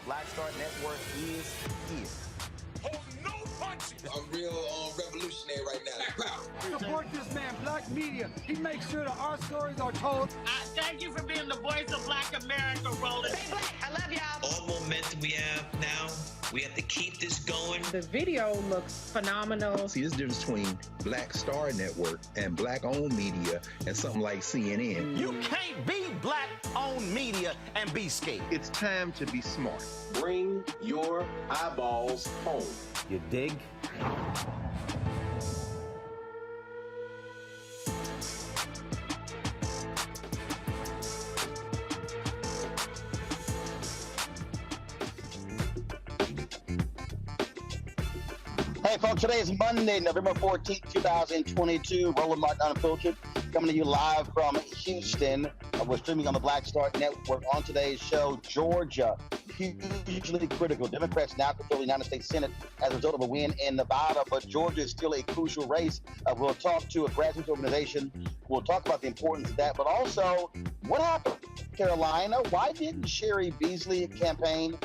Black Star Network is here. Hold no punches. I'm real revolutionary right now. Support this man, Black Media. He makes sure that our stories are told. Thank you for being the voice of Black America, Roland. Stay black. I love y'all. All momentum we have now, we have to keep this going. The video looks phenomenal. See, there's a difference between Black Star Network and Black-owned media and something like CNN. You can't be Black-owned media and be scared. It's time to be smart. Bring your eyeballs home. You dig? Hey, folks, today is Monday, November 14th, 2022. Roland Martin Unfiltered, coming to you live from Houston. We're streaming on the Black Star Network. On today's show, Georgia, hugely critical. Democrats now control the United States Senate as a result of a win in Nevada, but Georgia is still a crucial race. We'll talk to a grassroots organization. We'll talk about the importance of that, but also what happened in Carolina? Why didn't Sherry Beasley campaign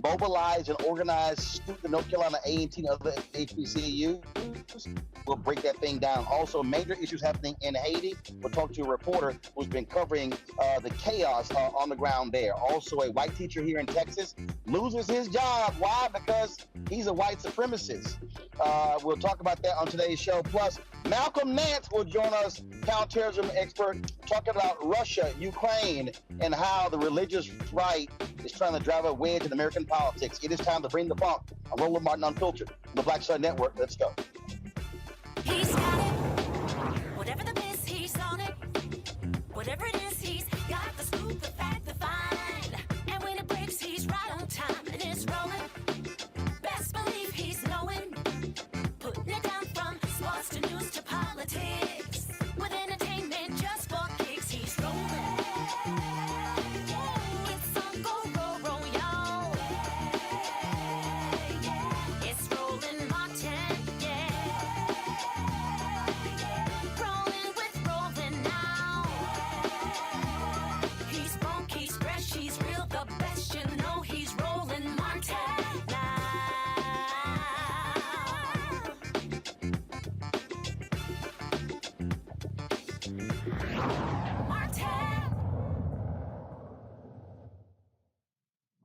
mobilize and organize the North Carolina A&T and other HBCUs? We'll break that thing down. Also, major issues happening in Haiti. We'll talk to a reporter who's been covering the chaos on the ground there. Also, a white teacher here in Texas loses his job. Why? Because he's a white supremacist. We'll talk about that on today's show. Plus, Malcolm Nance will join us, counterterrorism expert, talking about Russia, Ukraine, and how the religious right is trying to drive a wedge in American politics. It is time to bring the funk. I'm Roland Martin Unfiltered, on the Black Star Network. Let's go. He's got it. Whatever the miss, he's on it. Whatever it is, he's got the scoop, the fact, the find. And when it breaks, he's right on time and it's rolling. Best believe he's knowing. Putting it down from sports to news to politics. With entertainment just for kicks, he's rolling. It's on go, roll, y'all. It's Roland Martin, rolling with Roland now. He's funky, he's fresh, he's real, the best, you know he's Roland Martin now.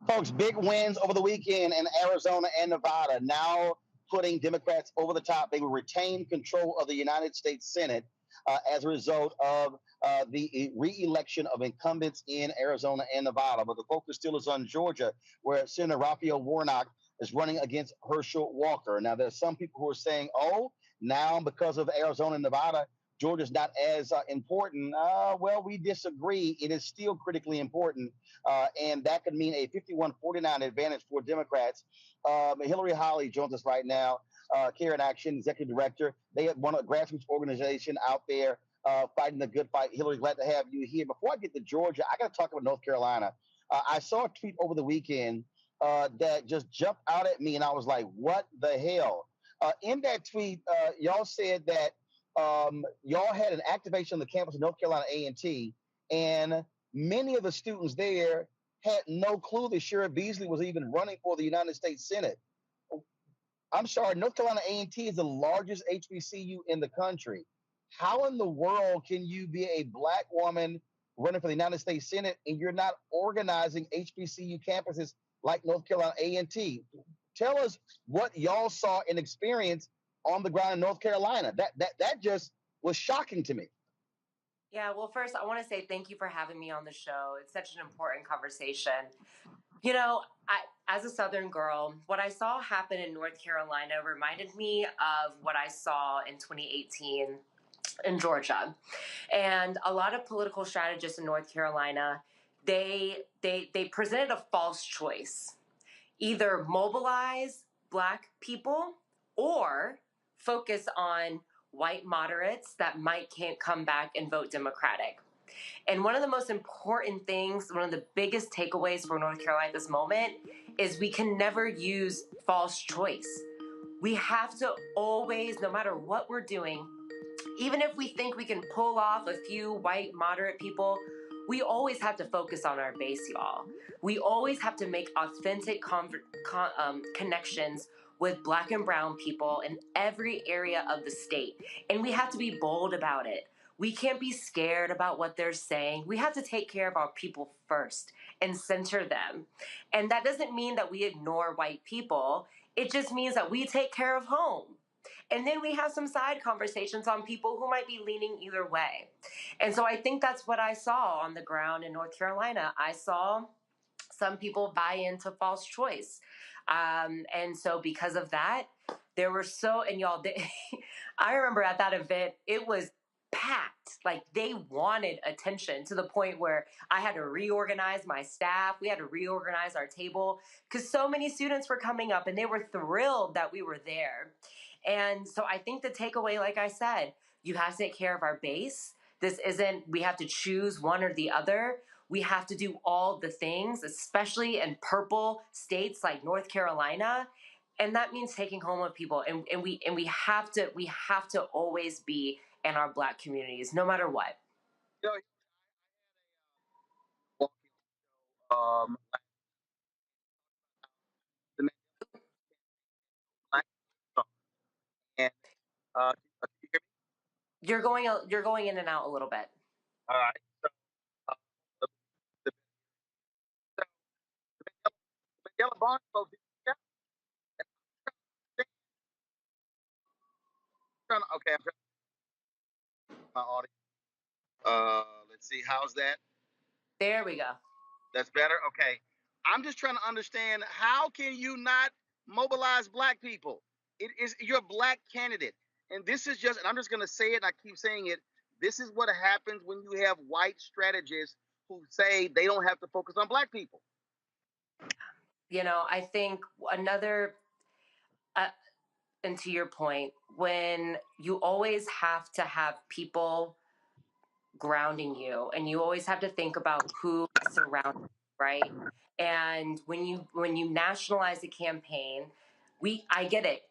Folks, big wins over the weekend in Arizona and Nevada, now putting Democrats over the top. They will retain control of the United States Senate. as a result of the re-election of incumbents in Arizona and Nevada. But the focus still is on Georgia, where Senator Raphael Warnock is running against Herschel Walker. Now, there's some people who are saying, oh, now because of Arizona and Nevada, Georgia's not as important. Well, we disagree. It is still critically important, and that could mean a 51-49 advantage for Democrats. Hillary Holly joins us right now, Care in Action, Executive Director. They have one grassroots organization out there fighting the good fight. Hillary, glad to have you here. Before I get to Georgia, I got to talk about North Carolina. I saw a tweet over the weekend that just jumped out at me, and I was like, what the hell? In that tweet, y'all said that y'all had an activation on the campus of North Carolina A&T, and many of the students there had no clue that Sheriff Beasley was even running for the United States Senate. I'm sorry, North Carolina A&T is the largest HBCU in the country. How in the world can you be a Black woman running for the United States Senate and you're not organizing HBCU campuses like North Carolina A&T? Tell us what y'all saw and experienced on the ground in North Carolina. That just was shocking to me. Yeah, well, first, I want to say thank you for having me on the show. It's such an important conversation. You know, as a Southern girl, what I saw happen in North Carolina reminded me of what I saw in 2018 in Georgia. And a lot of political strategists in North Carolina, they presented a false choice. Either mobilize Black people or focus on white moderates that can't come back and vote Democratic. And one of the most important things, one of the biggest takeaways for North Carolina at this moment is we can never use false choice. We have to always, no matter what we're doing, even if we think we can pull off a few white moderate people, we always have to focus on our base, y'all. We always have to make authentic connections with Black and brown people in every area of the state. And we have to be bold about it. We can't be scared about what they're saying. We have to take care of our people first and center them. And that doesn't mean that we ignore white people. It just means that we take care of home. And then we have some side conversations on people who might be leaning either way. And so I think that's what I saw on the ground in North Carolina. I saw some people buy into false choice. And so because of that, there were and y'all, I remember at that event, it was packed. Like they wanted attention to the point where I had to reorganize my staff. We had to reorganize our table because so many students were coming up and they were thrilled that we were there. And so I think the takeaway, like I said, you have to take care of our base. We have to choose one or the other. We have to do all the things, especially in purple states like North Carolina. And that means taking home with people. And we have to always be in our Black communities, no matter what. You're going in and out a little bit. All right. The yellow barn folks. Okay, I'm trying my audio. Let's see, how's that? There we go. That's better? Okay. I'm just trying to understand, how can you not mobilize Black people? You're a Black candidate. And this is just, and I'm just going to say it, and I keep saying it, this is what happens when you have white strategists who say they don't have to focus on Black people. You know, I think and to your point, when you always have to have people grounding you, and you always have to think about who surrounds you, right? And when you nationalize a campaign, I get it.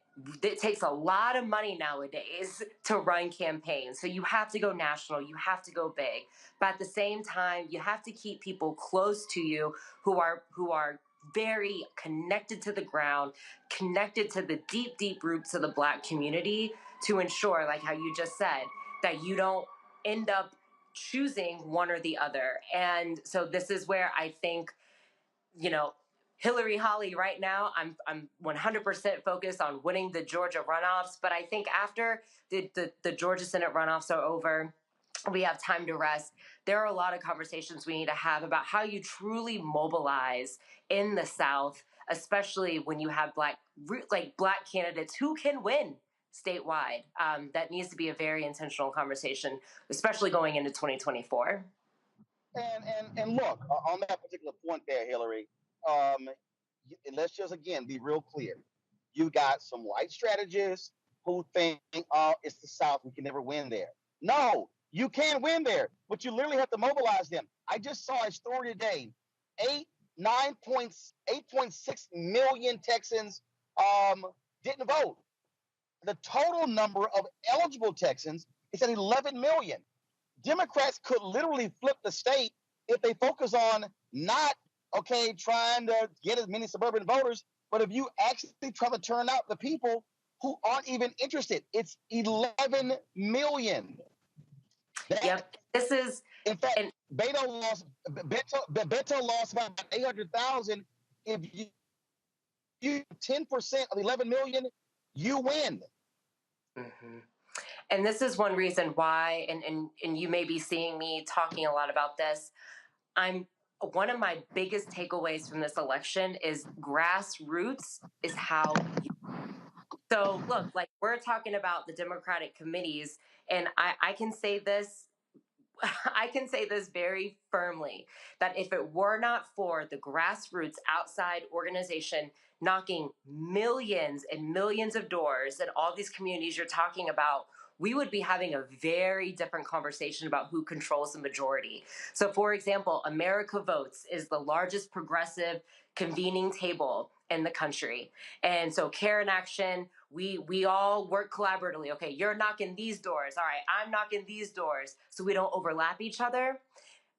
It takes a lot of money nowadays to run campaigns. So you have to go national, you have to go big. But at the same time, you have to keep people close to you who are very connected to the ground, connected to the deep, deep roots of the Black community, to ensure, like how you just said, that you don't end up choosing one or the other. And so this is where I think, you know, Hillary Holly, right now, I'm 100% focused on winning the Georgia runoffs. But I think after the Georgia Senate runoffs are over, we have time to rest. There are a lot of conversations we need to have about how you truly mobilize in the South, especially when you have black candidates who can win statewide. That needs to be a very intentional conversation, especially going into 2024. And look, on that particular point there, Hillary, let's just again be real clear. You got some white strategists who think, oh, it's the South, we can never win there. No, you can win there, but you literally have to mobilize them. I just saw a story today. 8.6 million Texans didn't vote. The total number of eligible Texans is at 11 million. Democrats could literally flip the state if they focus on not, trying to get as many suburban voters, but if you actually try to turn out the people who aren't even interested. It's 11 million. This is, in fact, Beto lost about 800,000. If you 10% of 11 million, you win. Mm-hmm. And this is one reason why, and you may be seeing me talking a lot about this. One of my biggest takeaways from this election is grassroots is how you. So look, like we're talking about the Democratic committees, and I can say this. I can say this very firmly that if it were not for the grassroots outside organization knocking millions and millions of doors in all these communities you're talking about, we would be having a very different conversation about who controls the majority. So, for example, America Votes is the largest progressive convening table in the country. And so Care in Action, we all work collaboratively. Okay, you're knocking these doors. All right, I'm knocking these doors so we don't overlap each other.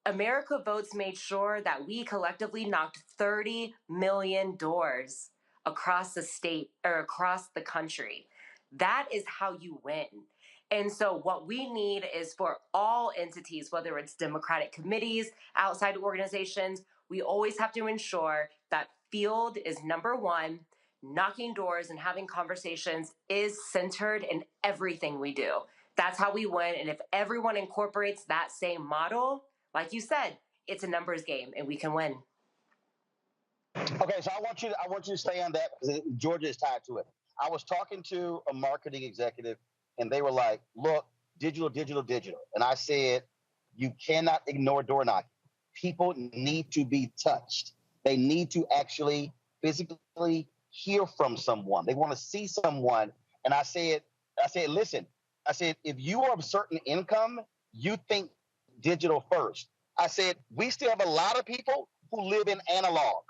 America Votes made sure that we collectively knocked 30 million doors across the state or across the country. That is how you win. And so what we need is for all entities, whether it's Democratic committees, outside organizations, we always have to ensure that field is number one. Knocking doors and having conversations is centered in everything we do. That's how we win. And if everyone incorporates that same model, like you said, it's a numbers game and we can win. Okay, so I want you to stay on that because Georgia is tied to it. I was talking to a marketing executive and they were like, look, digital. And I said, you cannot ignore door knocking. People need to be touched. They need to actually physically hear from someone. They want to see someone. And I said, listen, if you are of a certain income, you think digital first. I said, we still have a lot of people who live in analog.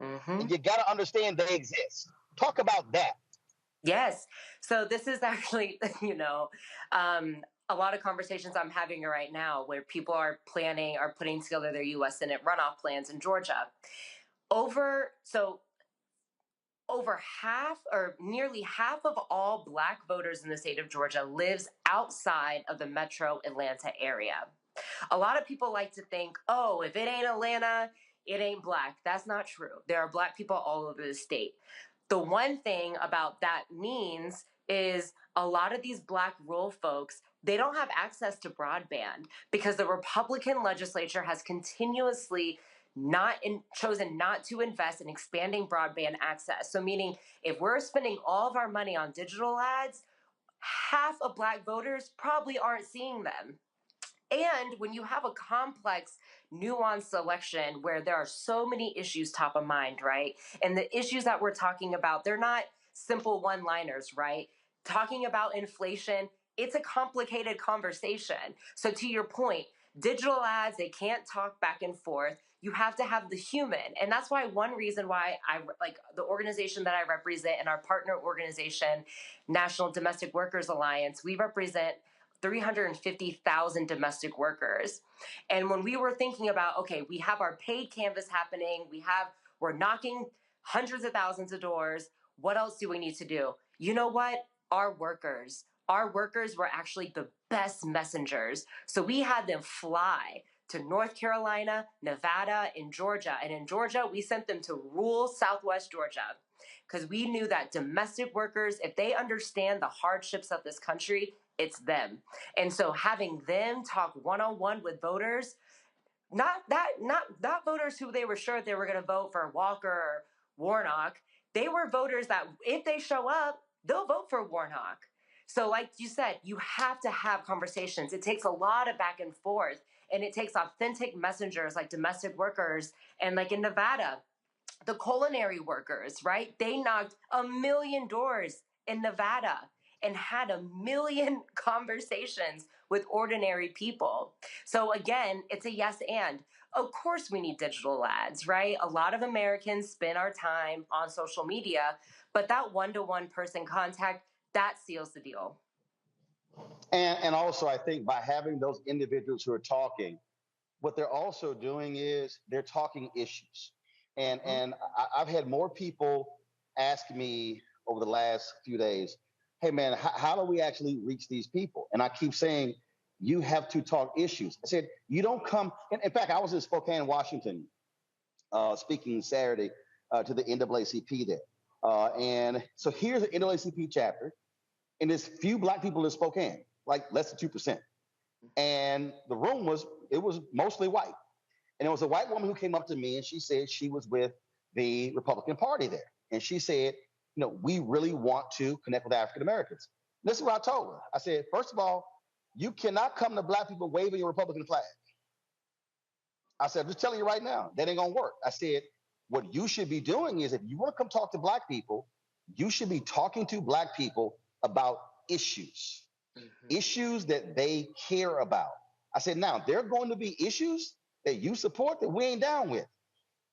Mm-hmm. And you got to understand they exist. Talk about that. Yes. So this is actually, a lot of conversations I'm having right now where people are putting together their U.S. Senate runoff plans in Georgia. Over half or nearly half of all Black voters in the state of Georgia lives outside of the metro Atlanta area. A lot of people like to think, oh, if it ain't Atlanta, it ain't Black. That's not true. There are Black people all over the state. The one thing about that means is a lot of these Black rural folks, they don't have access to broadband because the Republican legislature has continuously chosen not to invest in expanding broadband access. So meaning if we're spending all of our money on digital ads, half of Black voters probably aren't seeing them. And when you have a complex, nuanced election where there are so many issues top of mind, right? And the issues that we're talking about, they're not simple one-liners, right? Talking about inflation, it's a complicated conversation. So to your point, digital ads, they can't talk back and forth. You have to have the human. And that's why one reason why I like the organization that I represent and our partner organization, National Domestic Workers Alliance, we represent 350,000 domestic workers. And when we were thinking about, okay, we have our paid canvas happening, we're knocking hundreds of thousands of doors. What else do we need to do? You know what? Our workers were actually the best messengers. So we had them fly to North Carolina, Nevada, and Georgia. And in Georgia, we sent them to rural Southwest Georgia because we knew that domestic workers, if they understand the hardships of this country, it's them. And so having them talk one-on-one with voters, not voters who they were sure they were going to vote for Walker or Warnock. They were voters that if they show up, they'll vote for Warnock. So like you said, you have to have conversations. It takes a lot of back and forth, and it takes authentic messengers like domestic workers. And like in Nevada, the culinary workers, right? They knocked 1 million doors in Nevada and had 1 million conversations with ordinary people. So again, it's a yes and. Of course we need digital ads, right? A lot of Americans spend our time on social media, but that one-to-one person contact, that seals the deal. And also, I think by having those individuals who are talking, what they're also doing is they're talking issues. And I've had more people ask me over the last few days, hey, man, how do we actually reach these people? And I keep saying, you have to talk issues. I said, you don't come. In fact, I was in Spokane, Washington, speaking Saturday to the NAACP there. And so here's the NAACP chapter. And there's few Black people in Spokane, like less than 2%. And the room was mostly white. And there was a white woman who came up to me and she said she was with the Republican Party there. And she said, we really want to connect with African Americans. This is what I told her. I said, first of all, you cannot come to Black people waving your Republican flag. I said, I'm just telling you right now, that ain't gonna work. I said, what you should be doing is if you want to come talk to Black people, you should be talking to Black people about issues, issues that they care about. I said, now, there are going to be issues that you support that we ain't down with.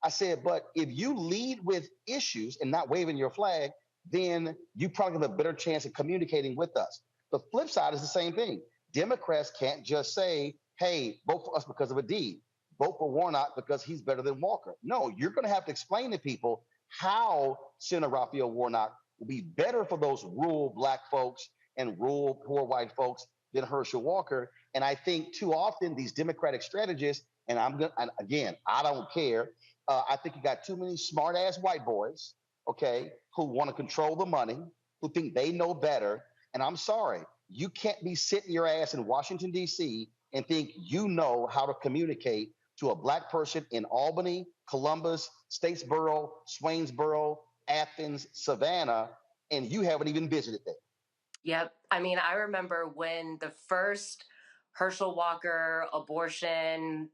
I said, but if you lead with issues and not waving your flag, then you probably have a better chance of communicating with us. The flip side is the same thing. Democrats can't just say, hey, vote for us because of a deed. Vote for Warnock because he's better than Walker. No, you're going to have to explain to people how Senator Raphael Warnock will be better for those rural Black folks and rural poor white folks than Herschel Walker. And I think too often these Democratic strategists, and I don't care. I think you got too many smart ass white boys, okay, who want to control the money, who think they know better. And I'm sorry, you can't be sitting your ass in Washington, D.C. and think you know how to communicate to a Black person in Albany, Columbus, Statesboro, Swainsboro, Athens, Savannah, and you haven't even visited there. Yep. I mean, I remember when the first Herschel Walker abortion,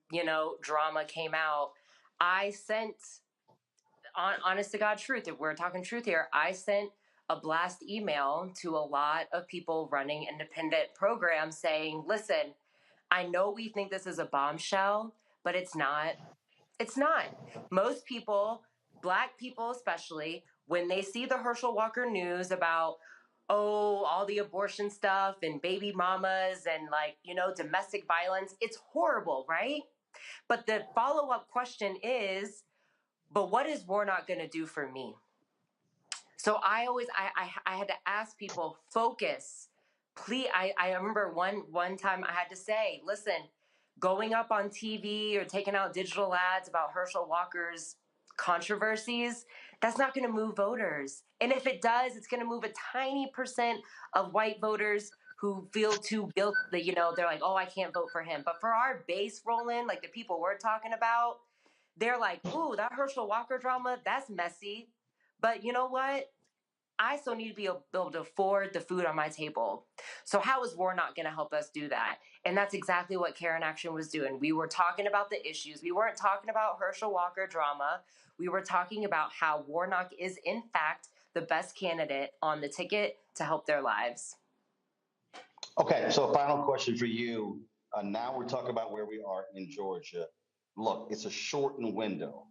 drama came out, I sent, honest to God truth, if we're talking truth here, I sent a blast email to a lot of people running independent programs saying, listen, I know we think this is a bombshell, but it's not. It's not. Most people, Black people especially, when they see the Herschel Walker news about, all the abortion stuff and baby mamas and domestic violence, it's horrible, right? But the follow-up question is, but what is Warnock going to do for me? So I had to ask people, focus. Please, I remember one time I had to say, listen, going up on TV or taking out digital ads about Herschel Walker's controversies, that's not going to move voters. And if it does, it's going to move a tiny percent of white voters who feel too guilty. They're like, I can't vote for him. But for our base, Roland, like the people we're talking about, they're like, ooh, that Herschel Walker drama, that's messy. But you know what? I still need to be able to afford the food on my table. So how is Warnock going to help us do that? And that's exactly what Care in Action was doing. We were talking about the issues. We weren't talking about Herschel Walker drama. We were talking about how Warnock is, in fact, the best candidate on the ticket to help their lives. Okay, so final question for you. Now we're talking about where we are in Georgia. Look, it's a shortened window.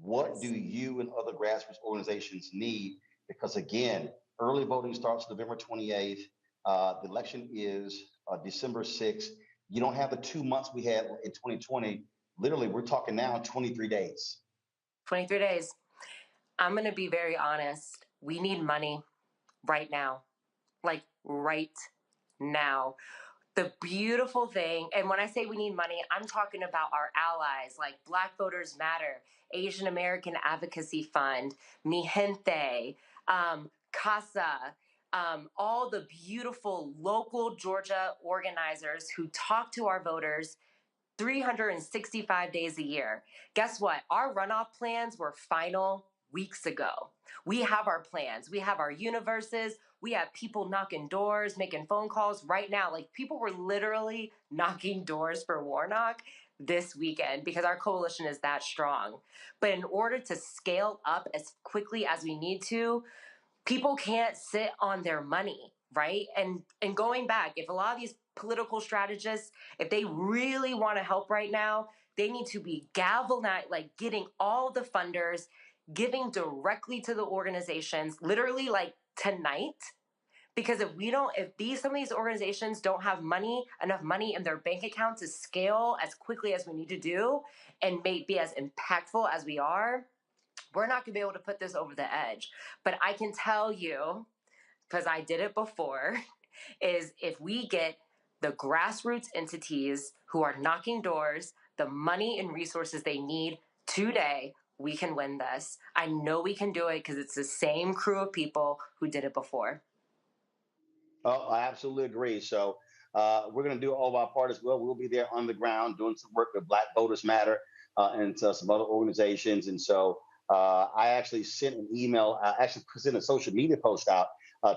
What do you and other grassroots organizations need? Because again, early voting starts November 28th. The election is December 6th. You don't have the 2 months we had in 2020. Literally, we're talking now 23 days. 23 days. I'm going to be very honest. We need money right now. Like right now. The beautiful thing, and when I say we need money, I'm talking about our allies like Black Voters Matter, Asian American Advocacy Fund, Mi Gente, CASA, all the beautiful local Georgia organizers who talk to our voters 365 days a year. Guess what? Our runoff plans were final weeks ago. We have our plans. We have our universes. We have people knocking doors, making phone calls right now. Like, people were literally knocking doors for Warnock this weekend because our coalition is that strong. But in order to scale up as quickly as we need to, people can't sit on their money, right? And going back, if a lot of these political strategists, if they really want to help right now, they need to be galvanized, like getting all the funders, giving directly to the organizations, literally like tonight. Because if some of these organizations don't have enough money in their bank account to scale as quickly as we need to do and be as impactful as we are, we're not going to be able to put this over the edge. But I can tell you, because I did it before, is if we get the grassroots entities who are knocking doors, the money and resources they need today, we can win this. I know we can do it because it's the same crew of people who did it before. Oh, I absolutely agree. So we're going to do all of our part as well. We'll be there on the ground doing some work with Black Voters Matter and some other organizations. And so I actually sent an email, I actually sent a social media post out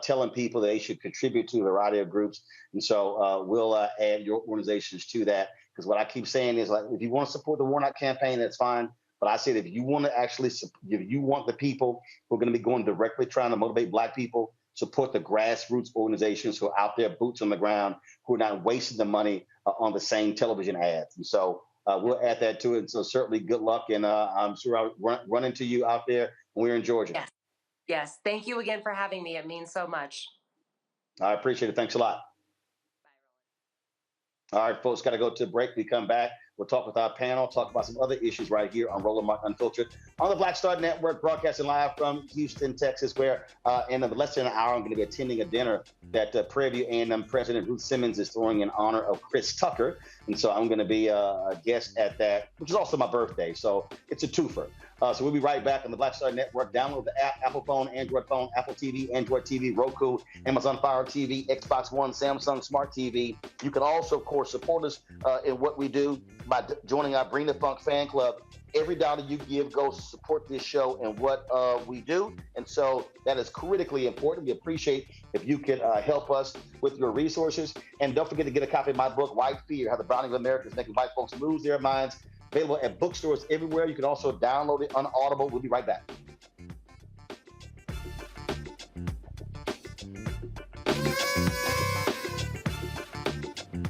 telling people they should contribute to a variety of groups. And so we'll add your organizations to that. Because what I keep saying is, like, if you want to support the Warnock campaign, that's fine. But I said, if you want to actually, if you want the people who are going to be going directly trying to motivate Black people, support the grassroots organizations who are out there, boots on the ground, who are not wasting the money on the same television ads. And so we'll add that to it. And so certainly good luck. And I'm sure I'll run into you out there when we're in Georgia. Yes. Yes. Thank you again for having me. It means so much. I appreciate it. Thanks a lot. All right, folks, got to go to a break. We come back. We'll talk with our panel, talk about some other issues right here on Roland Martin Unfiltered on the Black Star Network, broadcasting live from Houston, Texas, where in less than an hour, I'm going to be attending a dinner that Prairie View A&M President Ruth Simmons is throwing in honor of Chris Tucker. And so I'm going to be a guest at that, which is also my birthday. So it's a twofer. So we'll be right back on the Black Star Network. Download the app, Apple phone, Apple TV, Android TV, Roku, Amazon Fire TV, Xbox One, Samsung Smart TV. You can also, of course, support us in what we do by joining our Bring the Funk fan club. Every dollar you give goes to support this show and what we do. And so that is critically important. We appreciate if you can help us with your resources. And don't forget to get a copy of my book, White Fear, How the Browning of America is Making White Folks Lose Their Minds. Available at bookstores everywhere. You can also download it on Audible. We'll be right back.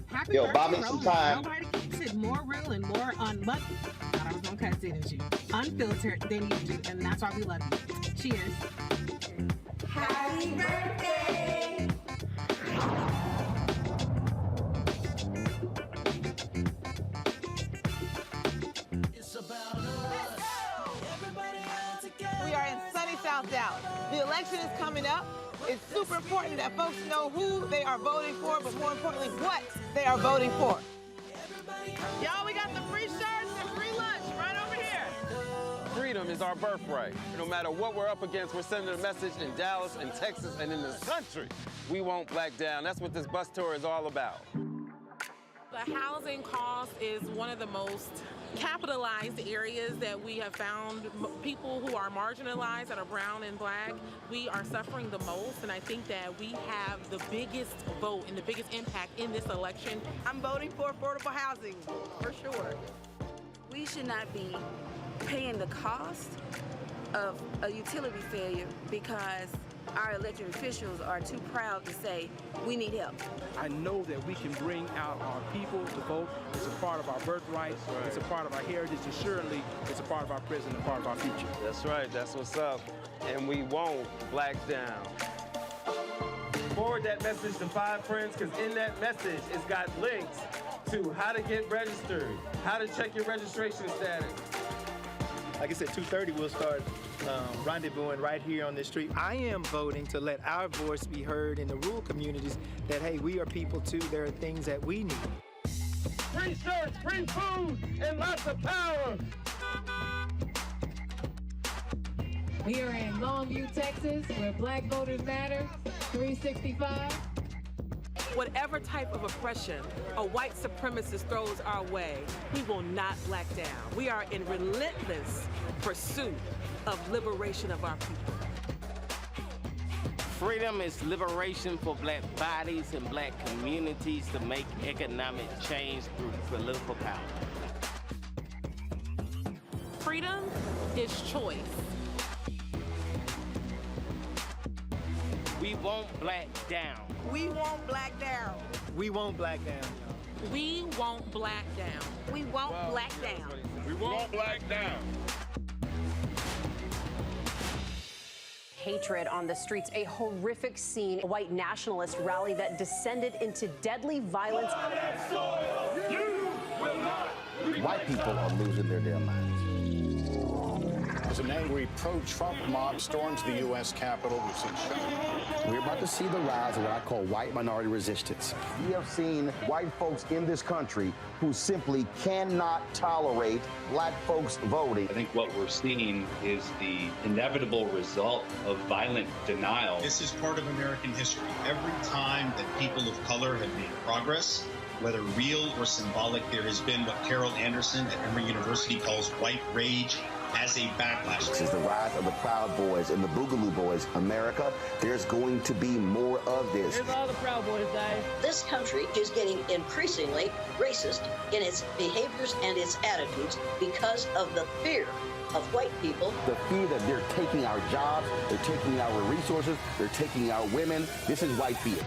Happy Yo, birthday, buy me some time. Nobody keeps it more real and more unmuddled. I was gonna cut it you. Unfiltered than you do, and that's why we love you. Cheers. Happy birthday! We are in sunny South Dallas. The election is coming up. It's super important that folks know who they are voting for, but more importantly, what they are voting for. Y'all, we got the free shirts and free lunch right over here. Freedom is our birthright. No matter what we're up against, we're sending a message in Dallas and Texas and in the country. We won't back down. That's what this bus tour is all about. The housing cost is one of the most capitalized areas that we have found. People who are marginalized, that are brown and black, we are suffering the most, and I think that we have the biggest vote and the biggest impact in this election. I'm voting for affordable housing, for sure. We should not be paying the cost of a utility failure because our elected officials are too proud to say, we need help. I know that we can bring out our people to vote. It's a part of our birthright. Right. It's a part of our heritage. And surely it's a part of our present and part of our future. That's right. That's what's up. And we won't black down. Forward that message to 5 friends, because in that message, it's got links to how to get registered, how to check your registration status. like I said, 2:30, we'll start rendezvousing right here on this street. I am voting to let our voice be heard in the rural communities that, hey, we are people too. There are things that we need. Free shirts, free food, and lots of power. We are in Longview, Texas, where Black Voters Matter, 365. Whatever type of oppression a white supremacist throws our way, we will not back down. We are in relentless pursuit of liberation of our people. Freedom is liberation for black bodies and black communities to make economic change through political power. Freedom is choice. We won't black down. We won't black down. We won't black down, y'all. We won't black down. We won't black down. We won't black down. Hatred on the streets, a horrific scene, a white nationalist rally that descended into deadly violence. White people are losing their damn minds. As an angry pro-Trump mob storms the U.S. Capitol, we've seen shootings. We're about to see the rise of what I call white minority resistance. We have seen white folks in this country who simply cannot tolerate black folks voting. I think what we're seeing is the inevitable result of violent denial. This is part of American history. Every time that people of color have made progress, whether real or symbolic, there has been what Carol Anderson at Emory University calls white rage as a backlash. This is the rise of the Proud Boys and the Boogaloo Boys. America, there's going to be more of this. Here's all the Proud Boys, guys. This country is getting increasingly racist in its behaviors and its attitudes because of the fear of white people. The fear that they're taking our jobs, they're taking our resources, they're taking our women. This is white fear.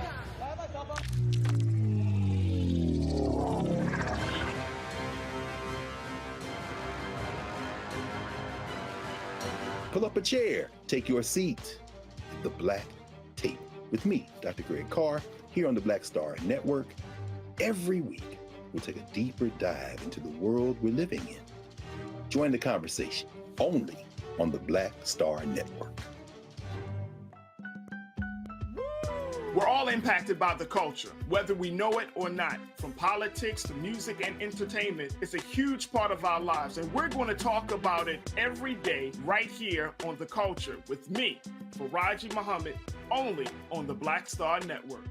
Pull up a chair, take your seat at the Black Tape with me, Dr. Greg Carr, here on the Black Star Network. Every week, we'll take a deeper dive into the world we're living in. Join the conversation only on the Black Star Network. We're all impacted by the culture, whether we know it or not. From politics to music and entertainment, it's a huge part of our lives, and we're going to talk about it every day right here on The Culture with me, Faraji Muhammad, only on the Black Star Network.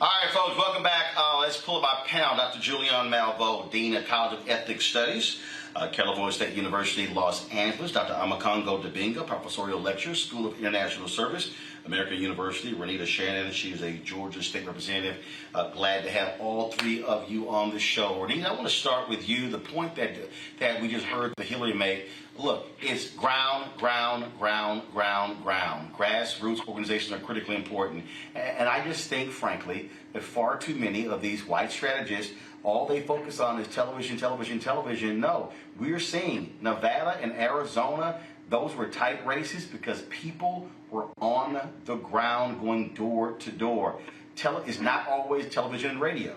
All right, folks, welcome back. Let's pull up our panel. Dr. Julian Malveaux, Dean of College of Ethnic Studies, California State University, Los Angeles. Dr. Amakongo Dibinga, Professorial Lecturer, School of International Service, American University. Renita Shannon, she is a Georgia State Representative. Glad to have all three of you on the show. Renita, I want to start with you. The point that we just heard Hillary make, look, it's ground. Grassroots organizations are critically important. And I just think, frankly, that far too many of these white strategists, all they focus on is television. No, we're seeing Nevada and Arizona, those were tight races because people were on the ground going door to door. It's not always television and radio.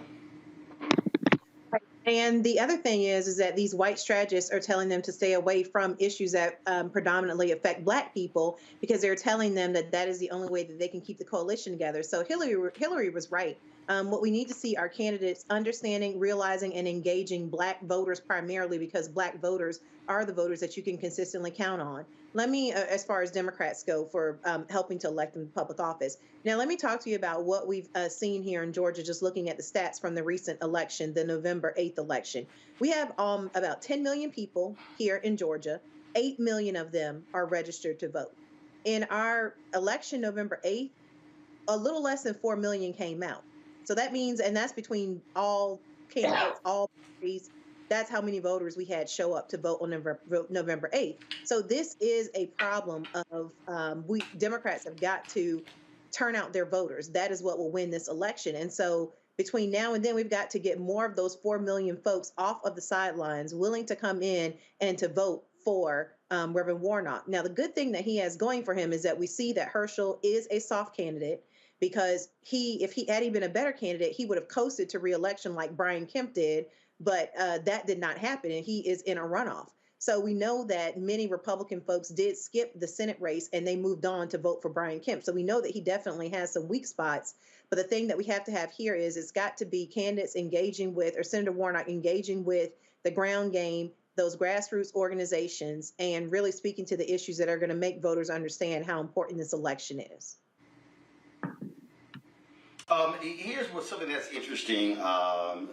And the other thing is that these white strategists are telling them to stay away from issues that predominantly affect Black people because they're telling them that that is the only way that they can keep the coalition together. So Hillary was right. What we need to see are candidates understanding, realizing, and engaging Black voters primarily because Black voters are the voters that you can consistently count on. Let me, as far as Democrats go for helping to elect them to public office. Now, let me talk to you about what we've seen here in Georgia, just looking at the stats from the recent election, the November 8th election. We have about 10 million people here in Georgia. 8 million of them are registered to vote. In our election, November 8th, a little less than 4 million came out. So that means, and that's between all candidates, all parties, That's how many voters we had show up to vote on November 8th. So this is a problem of we Democrats have got to turn out their voters. That is what will win this election. And so between now and then, we've got to get more of those 4 million folks off of the sidelines, willing to come in and to vote for Reverend Warnock. Now, the good thing that he has going for him is that we see that Herschel is a soft candidate, because if he had been a better candidate, he would have coasted to re-election like Brian Kemp did, but that did not happen, and he is in a runoff. So we know that many Republican folks did skip the Senate race and they moved on to vote for Brian Kemp. So we know that he definitely has some weak spots. But the thing that we have to have here is it's got to be candidates engaging with, or Senator Warnock engaging with the ground game, those grassroots organizations, and really speaking to the issues that are going to make voters understand how important this election is. Here's something that's interesting,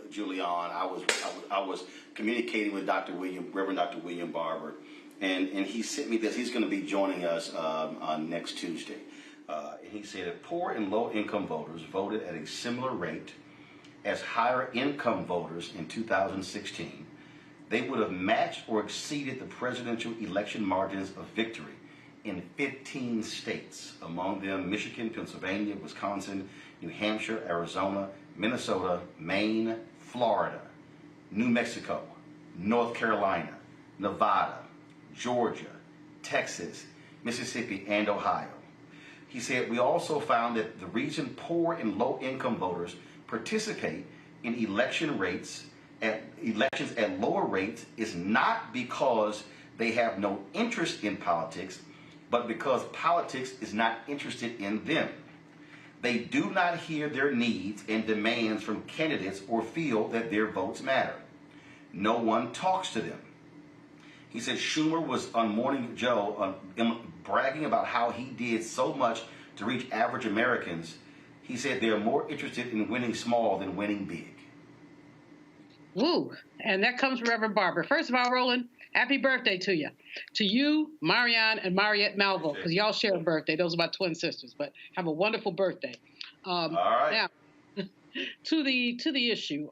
Julian. I was communicating with Reverend Dr. William Barber, and he sent me this. He's going to be joining us on next Tuesday. And he said that poor and low-income voters voted at a similar rate as higher-income voters in 2016. They would have matched or exceeded the presidential election margins of victory in 15 states, among them Michigan, Pennsylvania, Wisconsin, New Hampshire, Arizona, Minnesota, Maine, Florida, New Mexico, North Carolina, Nevada, Georgia, Texas, Mississippi, and Ohio. He said, we also found that the reason poor and low-income voters participate in elections at lower rates is not because they have no interest in politics, but because politics is not interested in them. They do not hear their needs and demands from candidates or feel that their votes matter. No one talks to them. He said Schumer was on Morning Joe bragging about how he did so much to reach average Americans. He said they're more interested in winning small than winning big. Woo, and that comes from Reverend Barber. First of all, Roland, happy birthday to you. To you, Marianne, and Mariette Malvo, because y'all share a birthday. Those are my twin sisters, but have a wonderful birthday. All right. Now, to the issue.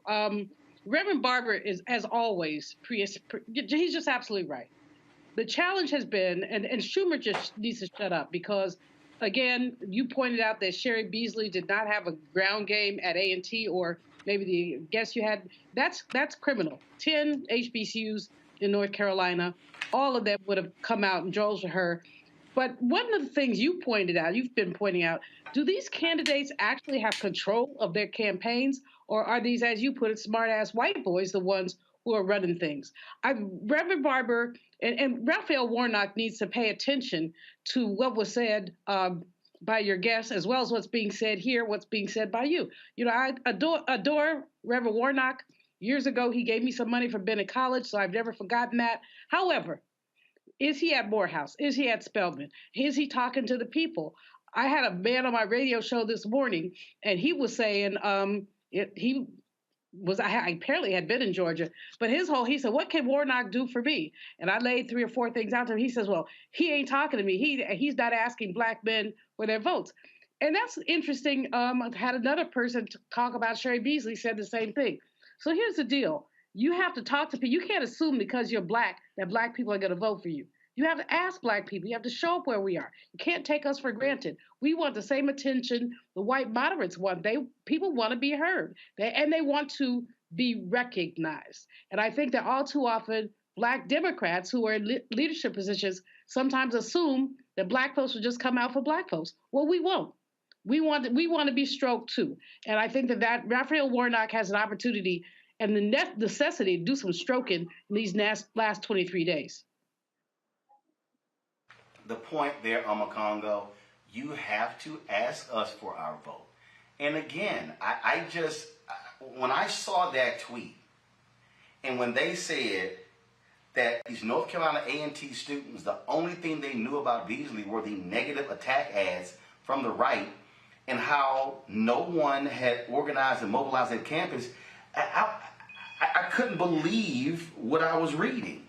Reverend Barber is, as always, he's just absolutely right. The challenge has been, and Schumer just needs to shut up, because, again, you pointed out that Sherry Beasley did not have a ground game at A&T, or maybe the guess you had. That's criminal. 10 HBCUs in North Carolina, all of them would have come out and drove to her. But one of the things you've been pointing out, do these candidates actually have control of their campaigns, or are these, as you put it, smart-ass white boys the ones who are running things? Reverend Barber and Raphael Warnock needs to pay attention to what was said by your guests, as well as what's being said here, what's being said by you. You know, I adore Reverend Warnock. Years ago, he gave me some money for Bennett College, so I've never forgotten that. However, is he at Morehouse? Is he at Spelman? Is he talking to the people? I had a man on my radio show this morning, and he was saying I apparently had been in Georgia, but he said, what can Warnock do for me? And I laid 3 or 4 things out to him. He says, well, he ain't talking to me. He's not asking black men for their votes. And that's interesting. I had another person talk about Sherry Beasley, said the same thing. So here's the deal. You have to talk to people. You can't assume because you're black that black people are going to vote for you. You have to ask black people. You have to show up where we are. You can't take us for granted. We want the same attention the white moderates want. People want to be heard, and they want to be recognized. And I think that all too often, black Democrats who are in leadership positions sometimes assume that black folks will just come out for black folks. Well, we won't. We want to be stroked too. And I think that Raphael Warnock has an opportunity and the necessity to do some stroking in these last 23 days. The point there, Congo, you have to ask us for our vote. And again, when I saw that tweet, and when they said that these North Carolina A&T students, the only thing they knew about Beasley were the negative attack ads from the right, and how no one had organized and mobilized at campus, I couldn't believe what I was reading.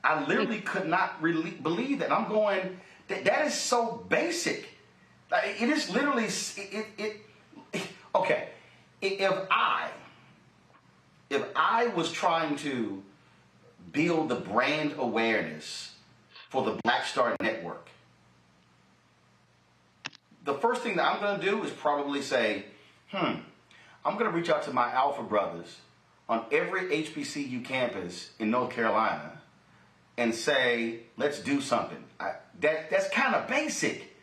I literally could not really believe that. And I'm going, that is so basic. It is literally, okay. If I was trying to build the brand awareness for the Black Star Network, the first thing that I'm going to do is probably say, I'm going to reach out to my Alpha brothers on every HBCU campus in North Carolina and say, let's do something. That's kind of basic.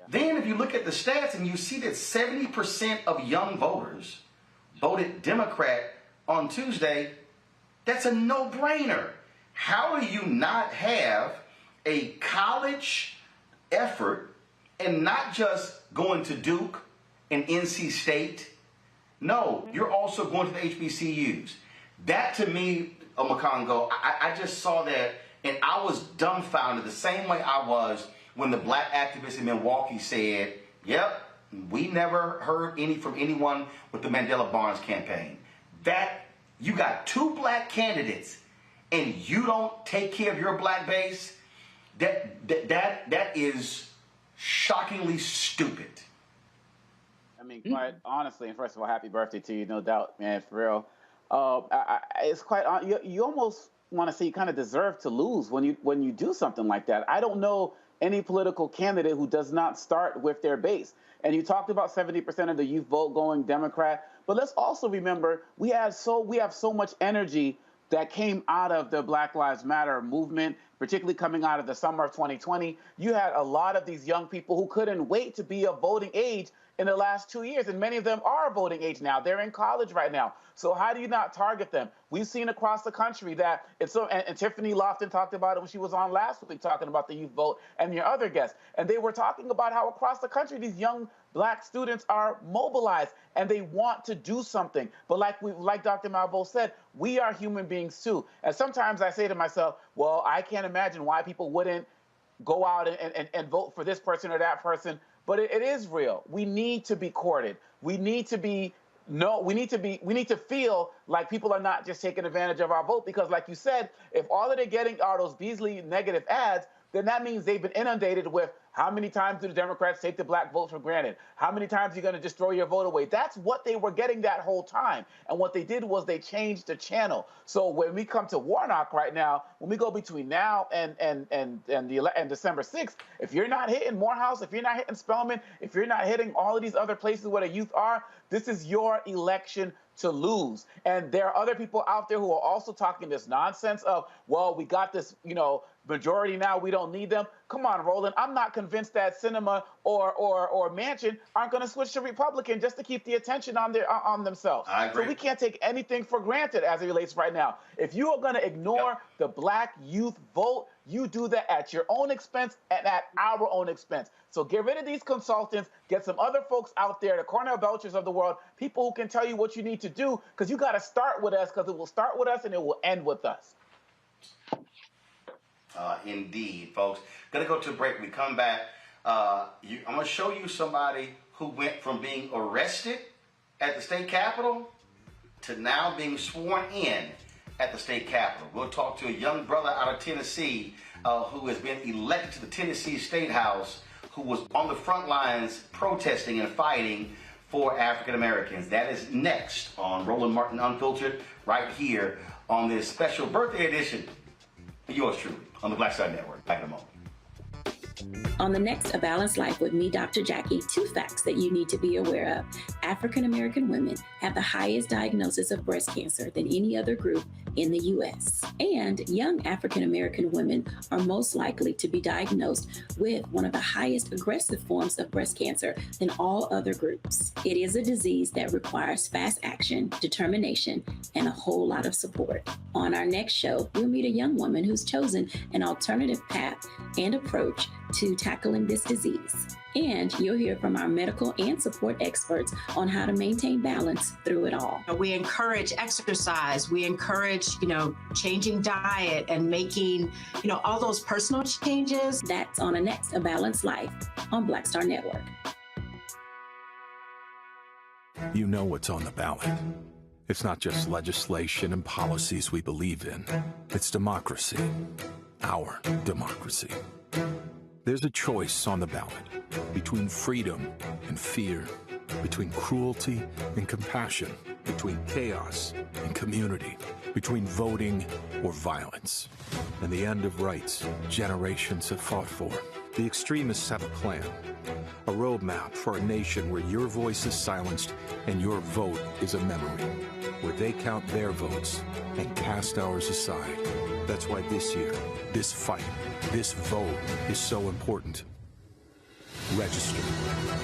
Then if you look at the stats and you see that 70% of young voters voted Democrat on Tuesday, that's a no-brainer. How do you not have a college effort and not just going to Duke and NC State? No, you're also going to the HBCUs. That to me, Makongo, I just saw that and I was dumbfounded the same way I was when the black activist in Milwaukee said, yep, we never heard from anyone with the Mandela Barnes campaign. That you got two black candidates and you don't take care of your black base, that is shockingly stupid. I mean, quite honestly, and first of all, happy birthday to you, no doubt, man, for real. It's quite, you almost want to say you kind of deserve to lose when you do something like that. I don't know any political candidate who does not start with their base. And you talked about 70% of the youth vote going Democrat, but let's also remember we have so much energy that came out of the Black Lives Matter movement, particularly coming out of the summer of 2020. You had a lot of these young people who couldn't wait to be of voting age in the last 2 years, and many of them are voting age now. They're in college right now. So how do you not target them? We've seen across the country that it's so, and Tiffany Lofton talked about it when she was on last week talking about the youth vote and your other guests. And they were talking about how across the country these young black students are mobilized and they want to do something. But like Dr. Malveaux said, we are human beings too. And sometimes I say to myself, well, I can't imagine why people wouldn't go out and vote for this person or that person. But it is real. We need to be courted. We need to feel like people are not just taking advantage of our vote, because like you said, if all that they're getting are those Beasley negative ads, then that means they've been inundated with how many times do the Democrats take the black vote for granted? How many times are you going to just throw your vote away? That's what they were getting that whole time. And what they did was they changed the channel. So when we come to Warnock right now, when we go between now and December 6th, if you're not hitting Morehouse, if you're not hitting Spelman, if you're not hitting all of these other places where the youth are, this is your election to lose. And there are other people out there who are also talking this nonsense of, well, we got this, majority now, we don't need them. Come on, Roland. I'm not convinced that Sinema or Manchin aren't going to switch to Republican just to keep the attention on themselves. I agree. So we can't take anything for granted as it relates right now. If you are going to ignore the black youth vote, you do that at your own expense and at our own expense. So get rid of these consultants, get some other folks out there, the Cornell Belchers of the world, people who can tell you what you need to do, because you got to start with us, because it will start with us and it will end with us. Indeed, folks. Gonna go to a break. We come back. I'm gonna show you somebody who went from being arrested at the state capitol to now being sworn in at the state capitol. We'll talk to a young brother out of Tennessee who has been elected to the Tennessee State House, who was on the front lines protesting and fighting for African Americans. That is next on Roland Martin Unfiltered, right here on this special birthday edition. Yours truly on the Black Star Network. Back in a moment. On the next A Balanced Life with me, Dr. Jackie, 2 facts that you need to be aware of. African American women have the highest diagnosis of breast cancer than any other group in the U.S. And young African American women are most likely to be diagnosed with one of the highest aggressive forms of breast cancer than all other groups. It is a disease that requires fast action, determination, and a whole lot of support. On our next show, we'll meet a young woman who's chosen an alternative path and approach to tackling this disease. And you'll hear from our medical and support experts on how to maintain balance through it all. We encourage exercise. We encourage, changing diet and making, all those personal changes. That's on the next A Balanced Life on Black Star Network. You know what's on the ballot. It's not just legislation and policies we believe in. It's democracy. Our democracy. There's a choice on the ballot between freedom and fear, between cruelty and compassion, between chaos and community. between voting or violence, and the end of rights generations have fought for. The extremists have a plan, a roadmap for a nation where your voice is silenced and your vote is a memory, where they count their votes and cast ours aside. That's why this year, this fight, this vote is so important. Register,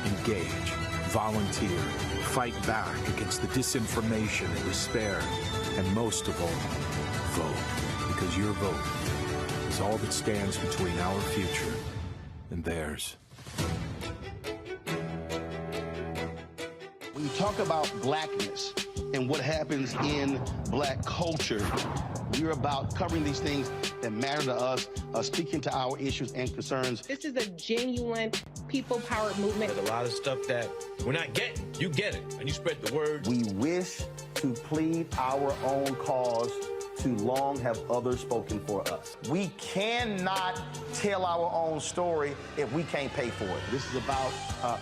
engage, volunteer, fight back against the disinformation and despair, and most of all, vote, because your vote is all that stands between our future and theirs. When you talk about blackness and what happens in black culture, we're about covering these things that matter to us, speaking to our issues and concerns. This is a genuine people-powered movement. There's a lot of stuff that we're not getting. You get it, and you spread the word. We wish to plead our own cause. Too long have others spoken for us. We cannot tell our own story if we can't pay for it. This is about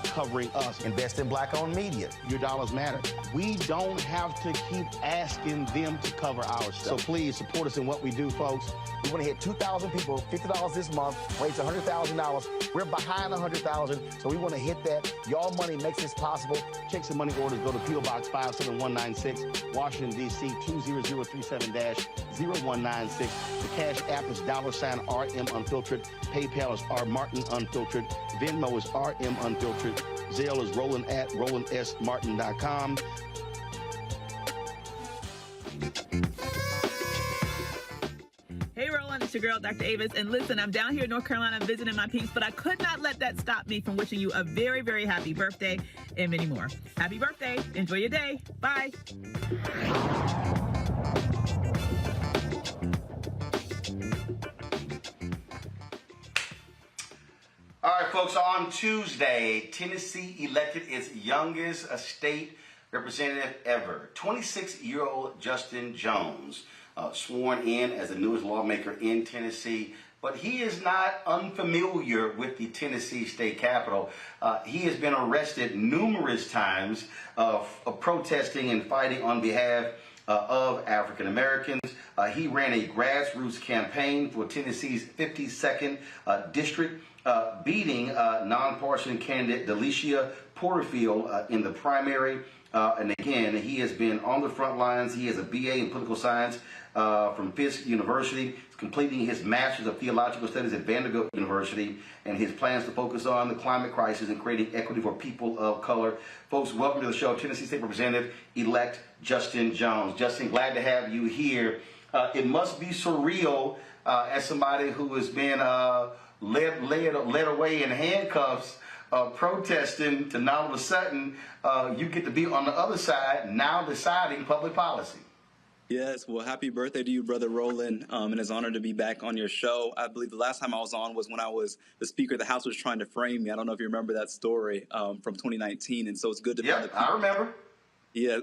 covering us. Invest in black-owned media. Your dollars matter. We don't have to keep asking them to cover our stuff. So please support us in what we do, folks. We want to hit 2,000 people, $50 this month, raise $100,000. We're behind 100,000, so we want to hit that. Y'all money makes this possible. Checks and money orders go to P.O. Box 57196, Washington, D.C. 20037-0196. The Cash App is $RM Unfiltered. PayPal is R Martin Unfiltered. Venmo is RM Unfiltered. Zelle is Roland@RolandSMartin.com. Hey, Roland, it's your girl, Dr. Avis. And listen, I'm down here in North Carolina visiting my peeps, but I could not let that stop me from wishing you a very, very happy birthday and many more. Happy birthday. Enjoy your day. Bye. All right, folks, on Tuesday, Tennessee elected its youngest state representative ever, 26-year-old Justin Jones, sworn in as the newest lawmaker in Tennessee. But he is not unfamiliar with the Tennessee state capitol. He has been arrested numerous times of protesting and fighting on behalf of African Americans. He ran a grassroots campaign for Tennessee's 52nd district, beating nonpartisan candidate Delicia Porterfield in the primary. And again, he has been on the front lines. He has a BA in political science from Fisk University. He's completing his Master's of Theological Studies at Vanderbilt University, and his plans to focus on the climate crisis and creating equity for people of color. Folks, welcome to the show, Tennessee State Representative-elect Justin Jones. Justin, glad to have you here. It must be surreal as somebody who has been led away in handcuffs protesting to now all of a sudden you get to be on the other side now deciding public policy. Yes, well, happy birthday to you, Brother Roland, and it's an honor to be back on your show. I believe the last time I was on was when I was the Speaker of the House was trying to frame me. I don't know if you remember that story from 2019, and so it's good to be on the I remember. Yeah,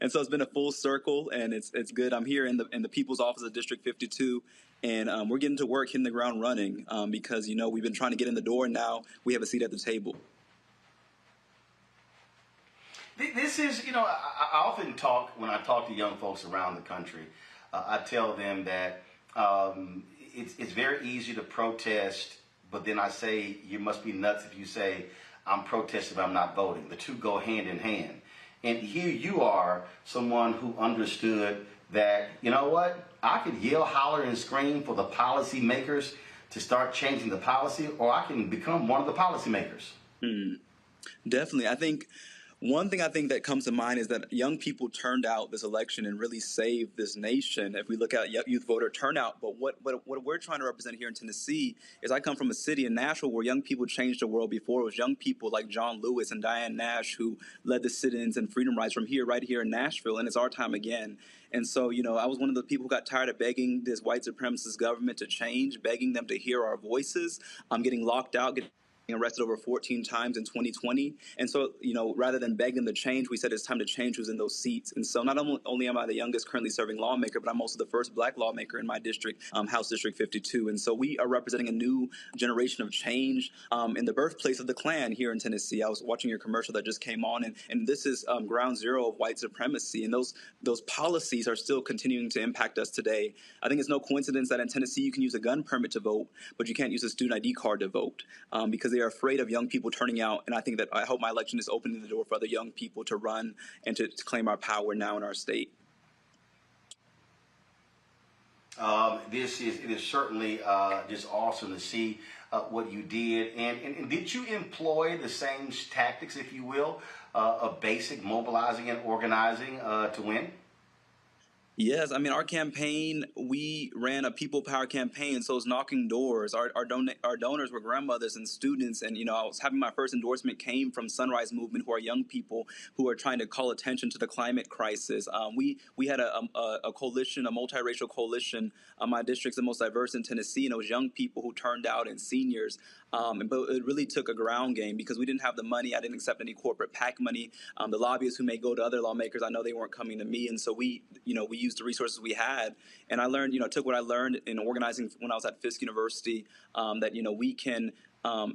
and so it's been a full circle, and it's good. I'm here in the People's Office of District 52, and we're getting to work, hitting the ground running, because, you know, we've been trying to get in the door, and now we have a seat at the table. This is, you know, I often talk, when I talk to young folks around the country, I tell them that it's very easy to protest, but then I say, you must be nuts if you say, I'm protesting but I'm not voting. The two go hand in hand. And here you are, someone who understood that, you know what, I could yell, holler, and scream for the policy makers to start changing the policy, or I can become one of the policy makers. Definitely. I think one thing that comes to mind is that young people turned out this election and really saved this nation. If we look at youth voter turnout, but what we're trying to represent here in Tennessee is I come from a city in Nashville where young people changed the world before. It was young people like John Lewis and Diane Nash who led the sit-ins and freedom rides from here, right here in Nashville, and it's our time again. And so, you know, I was one of the people who got tired of begging this white supremacist government to change, begging them to hear our voices. I'm getting locked out, arrested over 14 times in 2020. And so, rather than beg them to change, we said it's time to change who's in those seats. And so not only am I the youngest currently serving lawmaker, but I'm also the first Black lawmaker in my district, House District 52. And so we are representing a new generation of change in the birthplace of the Klan here in Tennessee. I was watching your commercial that just came on, and this is ground zero of white supremacy. And those policies are still continuing to impact us today. I think it's no coincidence that in Tennessee you can use a gun permit to vote, but you can't use a student ID card to vote because they are afraid of young people turning out. And I hope my election is opening the door for other young people to run and to claim our power now in our state. It is certainly just awesome to see what you did. And did you employ the same tactics, if you will, of basic mobilizing and organizing to win? Yes, I mean, our campaign, we ran a people power campaign, so it's knocking doors. Our donors were grandmothers and students, and, I was having my first endorsement came from Sunrise Movement, who are young people who are trying to call attention to the climate crisis. We had a coalition, a multiracial coalition. My district's the most diverse in Tennessee, and it was young people who turned out and seniors. But it really took a ground game because we didn't have the money. I didn't accept any corporate PAC money. The lobbyists who may go to other lawmakers, I know they weren't coming to me. And so we used the resources we had. And I learned, took what I learned in organizing when I was at Fisk University, that, we can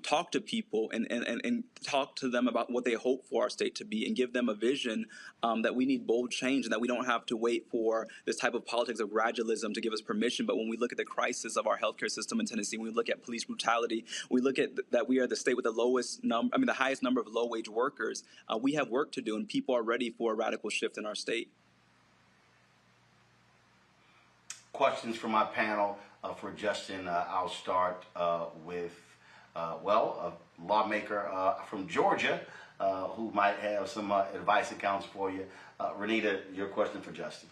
talk to people and talk to them about what they hope for our state to be and give them a vision that we need bold change and that we don't have to wait for this type of politics of gradualism to give us permission. But when we look at the crisis of our healthcare system in Tennessee, when we look at police brutality, we look at that we are the state with the highest number of low-wage workers. We have work to do, and people are ready for a radical shift in our state. Questions from my panel for Justin. I'll start with a lawmaker from Georgia who might have some advice and counsel for you. Renita, your question for Justin.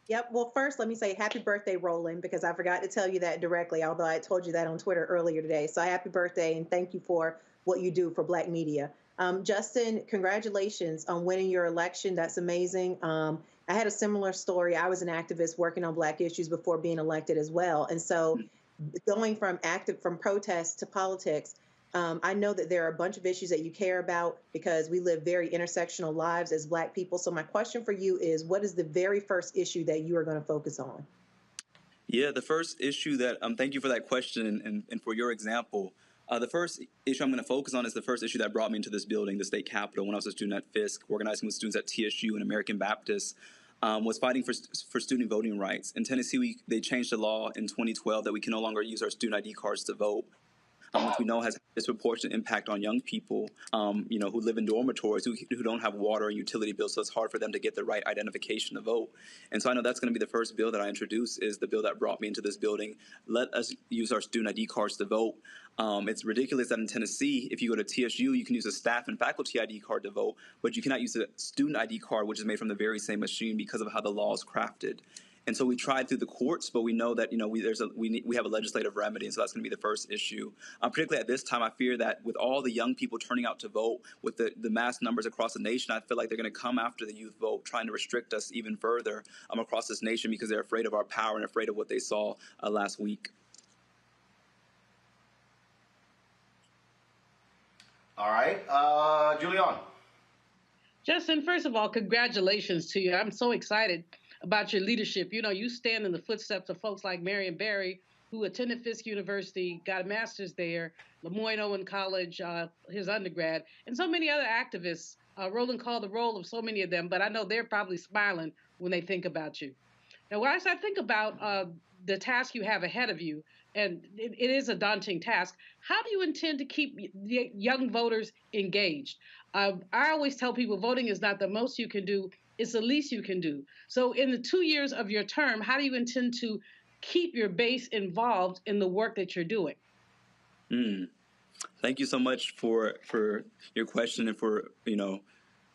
Yep. Well, first, let me say happy birthday, Roland, because I forgot to tell you that directly, although I told you that on Twitter earlier today. So happy birthday, and thank you for what you do for Black media. Justin, congratulations on winning your election. That's amazing. I had a similar story. I was an activist working on Black issues before being elected as well. And so going from protest to politics, I know that there are a bunch of issues that you care about because we live very intersectional lives as Black people. So my question for you is, what is the very first issue that you are going to focus on? Yeah, the first issue that, thank you for that question and for your example. The first issue I'm going to focus on is the first issue that brought me into this building, the state capitol, when I was a student at Fisk, organizing with students at TSU and American Baptist, was fighting for student voting rights. In Tennessee, they changed the law in 2012 that we can no longer use our student ID cards to vote, which we know has a disproportionate impact on young people, who live in dormitories, who don't have water and utility bills, so it's hard for them to get the right identification to vote. And so I know that's going to be the first bill that I introduce is the bill that brought me into this building. Let us use our student ID cards to vote. It's ridiculous that in Tennessee, if you go to TSU, you can use a staff and faculty ID card to vote, but you cannot use a student ID card, which is made from the very same machine because of how the law is crafted. And so we tried through the courts, but we know that we have a legislative remedy, and so that's going to be the first issue. Particularly at this time, I fear that with all the young people turning out to vote, with the mass numbers across the nation, I feel like they're going to come after the youth vote, trying to restrict us even further across this nation because they're afraid of our power and afraid of what they saw last week. All right, Julian. Justin, first of all, congratulations to you. I'm so excited about your leadership. You stand in the footsteps of folks like Marion Barry, who attended Fisk University, got a master's there, Lemoyne-Owen College, his undergrad, and so many other activists. Roland called the roll of so many of them, but I know they're probably smiling when they think about you. Now, as I think about the task you have ahead of you, and it is a daunting task, how do you intend to keep young voters engaged? I always tell people voting is not the most you can do, it's the least you can do. So in the 2 years of your term, how do you intend to keep your base involved in the work that you're doing? Thank you so much for your question and for,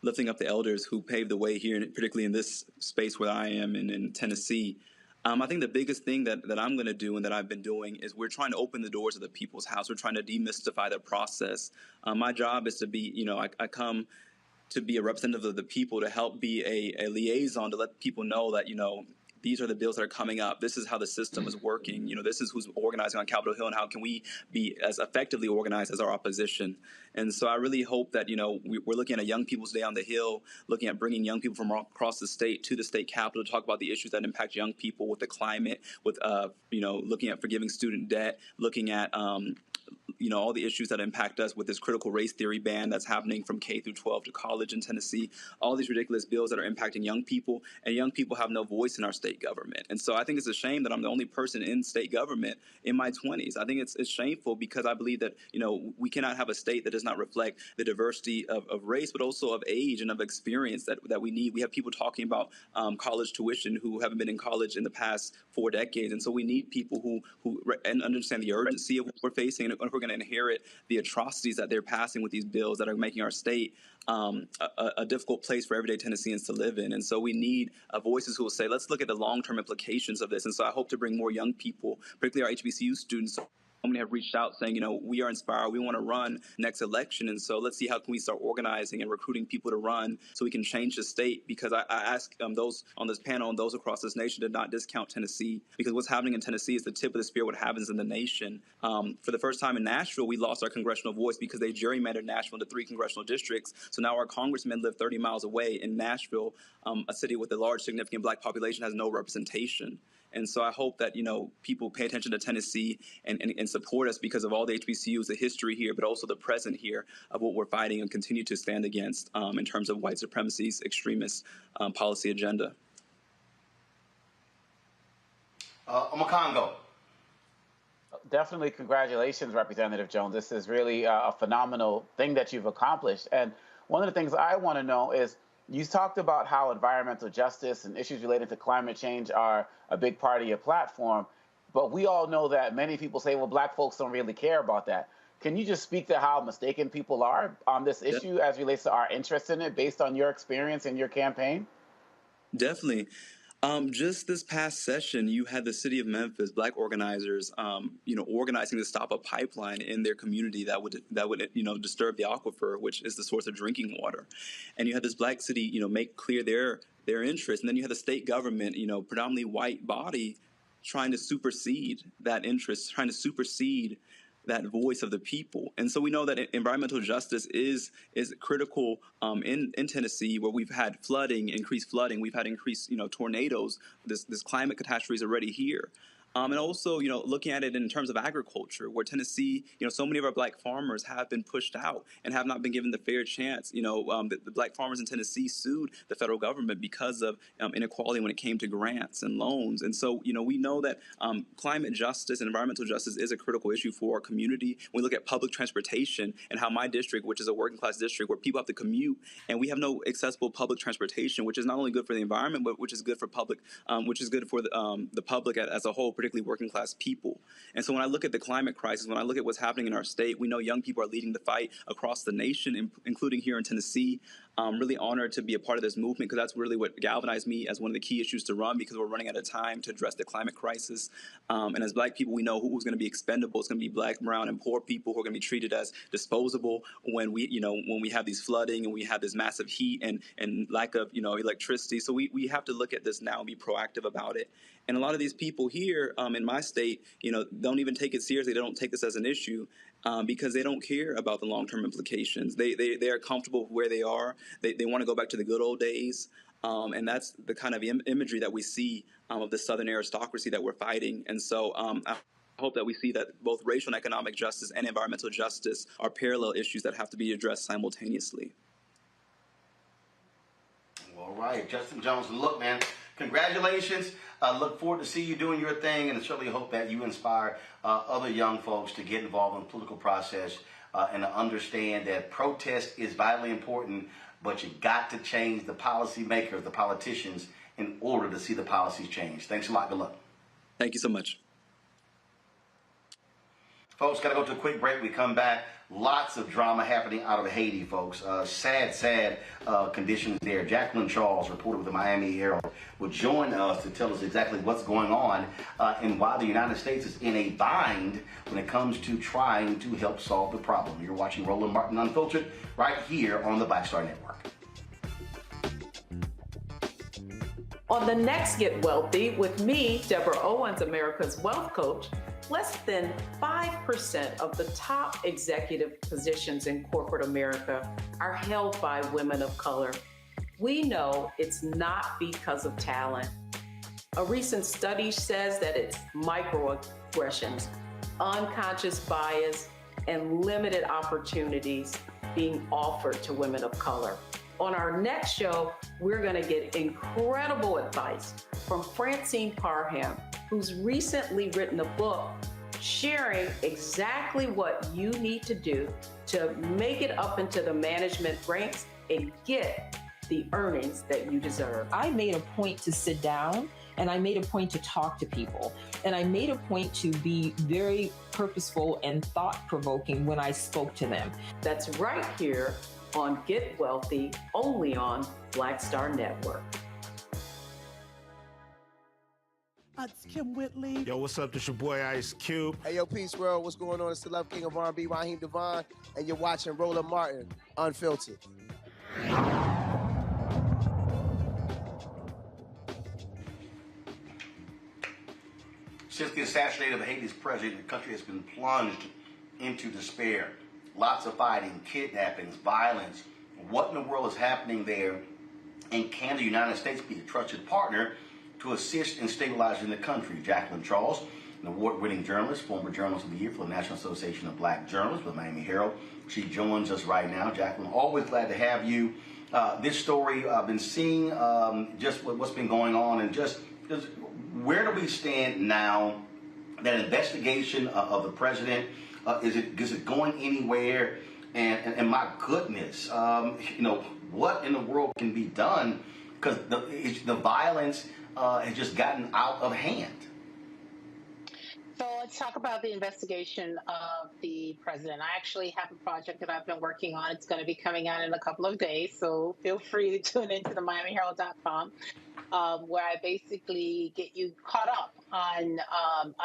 lifting up the elders who paved the way here, particularly in this space where I am in Tennessee. I think the biggest thing that I'm going to do and that I've been doing is we're trying to open the doors of the people's house. We're trying to demystify the process. My job is to be, I come to be a representative of the people, to help be a liaison, to let people know that, these are the bills that are coming up. This is how the system is working. This is who's organizing on Capitol Hill, and how can we be as effectively organized as our opposition. And so I really hope that, we're looking at a Young People's Day on the Hill, looking at bringing young people from across the state to the state capitol to talk about the issues that impact young people with the climate, with, looking at forgiving student debt, looking at, all the issues that impact us with this critical race theory ban that's happening from K through 12 to college in Tennessee, all these ridiculous bills that are impacting young people, and young people have no voice in our state government. And so I think it's a shame that I'm the only person in state government in my 20s. I think it's shameful because I believe that, we cannot have a state that does not reflect the diversity of race, but also of age and of experience that we need. We have people talking about college tuition who haven't been in college in the past 4 decades. And so we need people who understand the urgency of what we're facing, and if we're going to inherit the atrocities that they're passing with these bills that are making our state a difficult place for everyday Tennesseans to live in. And so we need voices who will say, let's look at the long-term implications of this. And so I hope to bring more young people, particularly our HBCU students. Many have reached out saying, we are inspired. We want to run next election. And so let's see how can we start organizing and recruiting people to run so we can change the state. Because I ask those on this panel and those across this nation to not discount Tennessee, because what's happening in Tennessee is the tip of the spear what happens in the nation. For the first time in Nashville, we lost our congressional voice because they gerrymandered Nashville into 3 congressional districts. So now our congressmen live 30 miles away in Nashville, a city with a large, significant black population has no representation. And so I hope that, people pay attention to Tennessee and support us because of all the HBCUs, the history here, but also the present here of what we're fighting and continue to stand against in terms of white supremacy's extremist policy agenda. Convo. Definitely congratulations, Representative Jones. This is really a phenomenal thing that you've accomplished. And one of the things I want to know is, you talked about how environmental justice and issues related to climate change are a big part of your platform, but we all know that many people say, well, black folks don't really care about that. Can you just speak to how mistaken people are on this issue as relates to our interest in it based on your experience in your campaign? Definitely. Just this past session, you had the city of Memphis, black organizers, organizing to stop a pipeline in their community that would disturb the aquifer, which is the source of drinking water. And you had this black city, make clear their interest. And then you had the state government, predominantly white body, trying to supersede that interest, trying to supersede that voice of the people. And so we know that environmental justice is critical in Tennessee, where we've had increased flooding, we've had increased, tornadoes. This climate catastrophe is already here. And also, looking at it in terms of agriculture, where Tennessee, so many of our black farmers have been pushed out and have not been given the fair chance. The black farmers in Tennessee sued the federal government because of inequality when it came to grants and loans. And so, we know that climate justice and environmental justice is a critical issue for our community. When we look at public transportation and how my district, which is a working class district where people have to commute, and we have no accessible public transportation, which is not only good for the environment, but which is good for the public as a whole, particularly working class people. And so when I look at the climate crisis, when I look at what's happening in our state, we know young people are leading the fight across the nation, including here in Tennessee. I'm really honored to be a part of this movement because that's really what galvanized me as one of the key issues to run, because we're running out of time to address the climate crisis. And as black people, we know who's going to be expendable. It's going to be black, brown, and poor people who are going to be treated as disposable when we have these flooding and we have this massive heat and lack of, electricity. So we have to look at this now and be proactive about it. And a lot of these people here in my state, don't even take it seriously. They don't take this as an issue. Because they don't care about the long-term implications. They are comfortable with where they are. They want to go back to the good old days. And that's the kind of imagery that we see of the Southern aristocracy that we're fighting. And so I hope that we see that both racial and economic justice and environmental justice are parallel issues that have to be addressed simultaneously. All right, Justin Jones, look, man, congratulations. I look forward to see you doing your thing, and certainly hope that you inspire other young folks to get involved in the political process and to understand that protest is vitally important, but you got to change the policy makers, the politicians, in order to see the policies change. Thanks a lot. Good luck. Thank you so much. Folks, got to go to a quick break. We come back. Lots of drama happening out of Haiti, folks. Sad conditions there. Jacqueline Charles, reporter with the Miami Herald, will join us to tell us exactly what's going on and why the United States is in a bind when it comes to trying to help solve the problem. You're watching Roland Martin Unfiltered right here on the Black Star Network. On the next Get Wealthy with me, Deborah Owens, America's Wealth Coach, less than 5% of the top executive positions in corporate America are held by women of color. We know it's not because of talent. A recent study says that it's microaggressions, unconscious bias, and limited opportunities being offered to women of color. On our next show, we're going to get incredible advice from Francine Parham, who's recently written a book sharing exactly what you need to do to make it up into the management ranks and get the earnings that you deserve. I made a point to sit down and I made a point to talk to people. And I made a point to be very purposeful and thought-provoking when I spoke to them. That's right here on Get Wealthy, only on Black Star Network. It's Kim Whitley. Yo, what's up? This your boy Ice Cube. Hey, yo, peace world. What's going on? It's the Love King of R&B, Raheem Devon, and you're watching Roland Martin, Unfiltered. Since the assassination of Haiti's president, the country has been plunged into despair. Lots of fighting, kidnappings, violence. What in the world is happening there? And can the United States be a trusted partner to assist in stabilizing the country? Jacqueline Charles, an award-winning journalist, former Journalist of the Year for the National Association of Black Journalists with Miami Herald. She joins us right now. Jacqueline, always glad to have you. This story, I've been seeing just what's been going on, and just where do we stand now? That investigation of the president, is it going anywhere? And my goodness, what in the world can be done? Because the violence has just gotten out of hand. So let's talk about the investigation of the president. I actually have a project that I've been working on. It's going to be coming out in a couple of days, so feel free to tune into the MiamiHerald.com, where I basically get you caught up on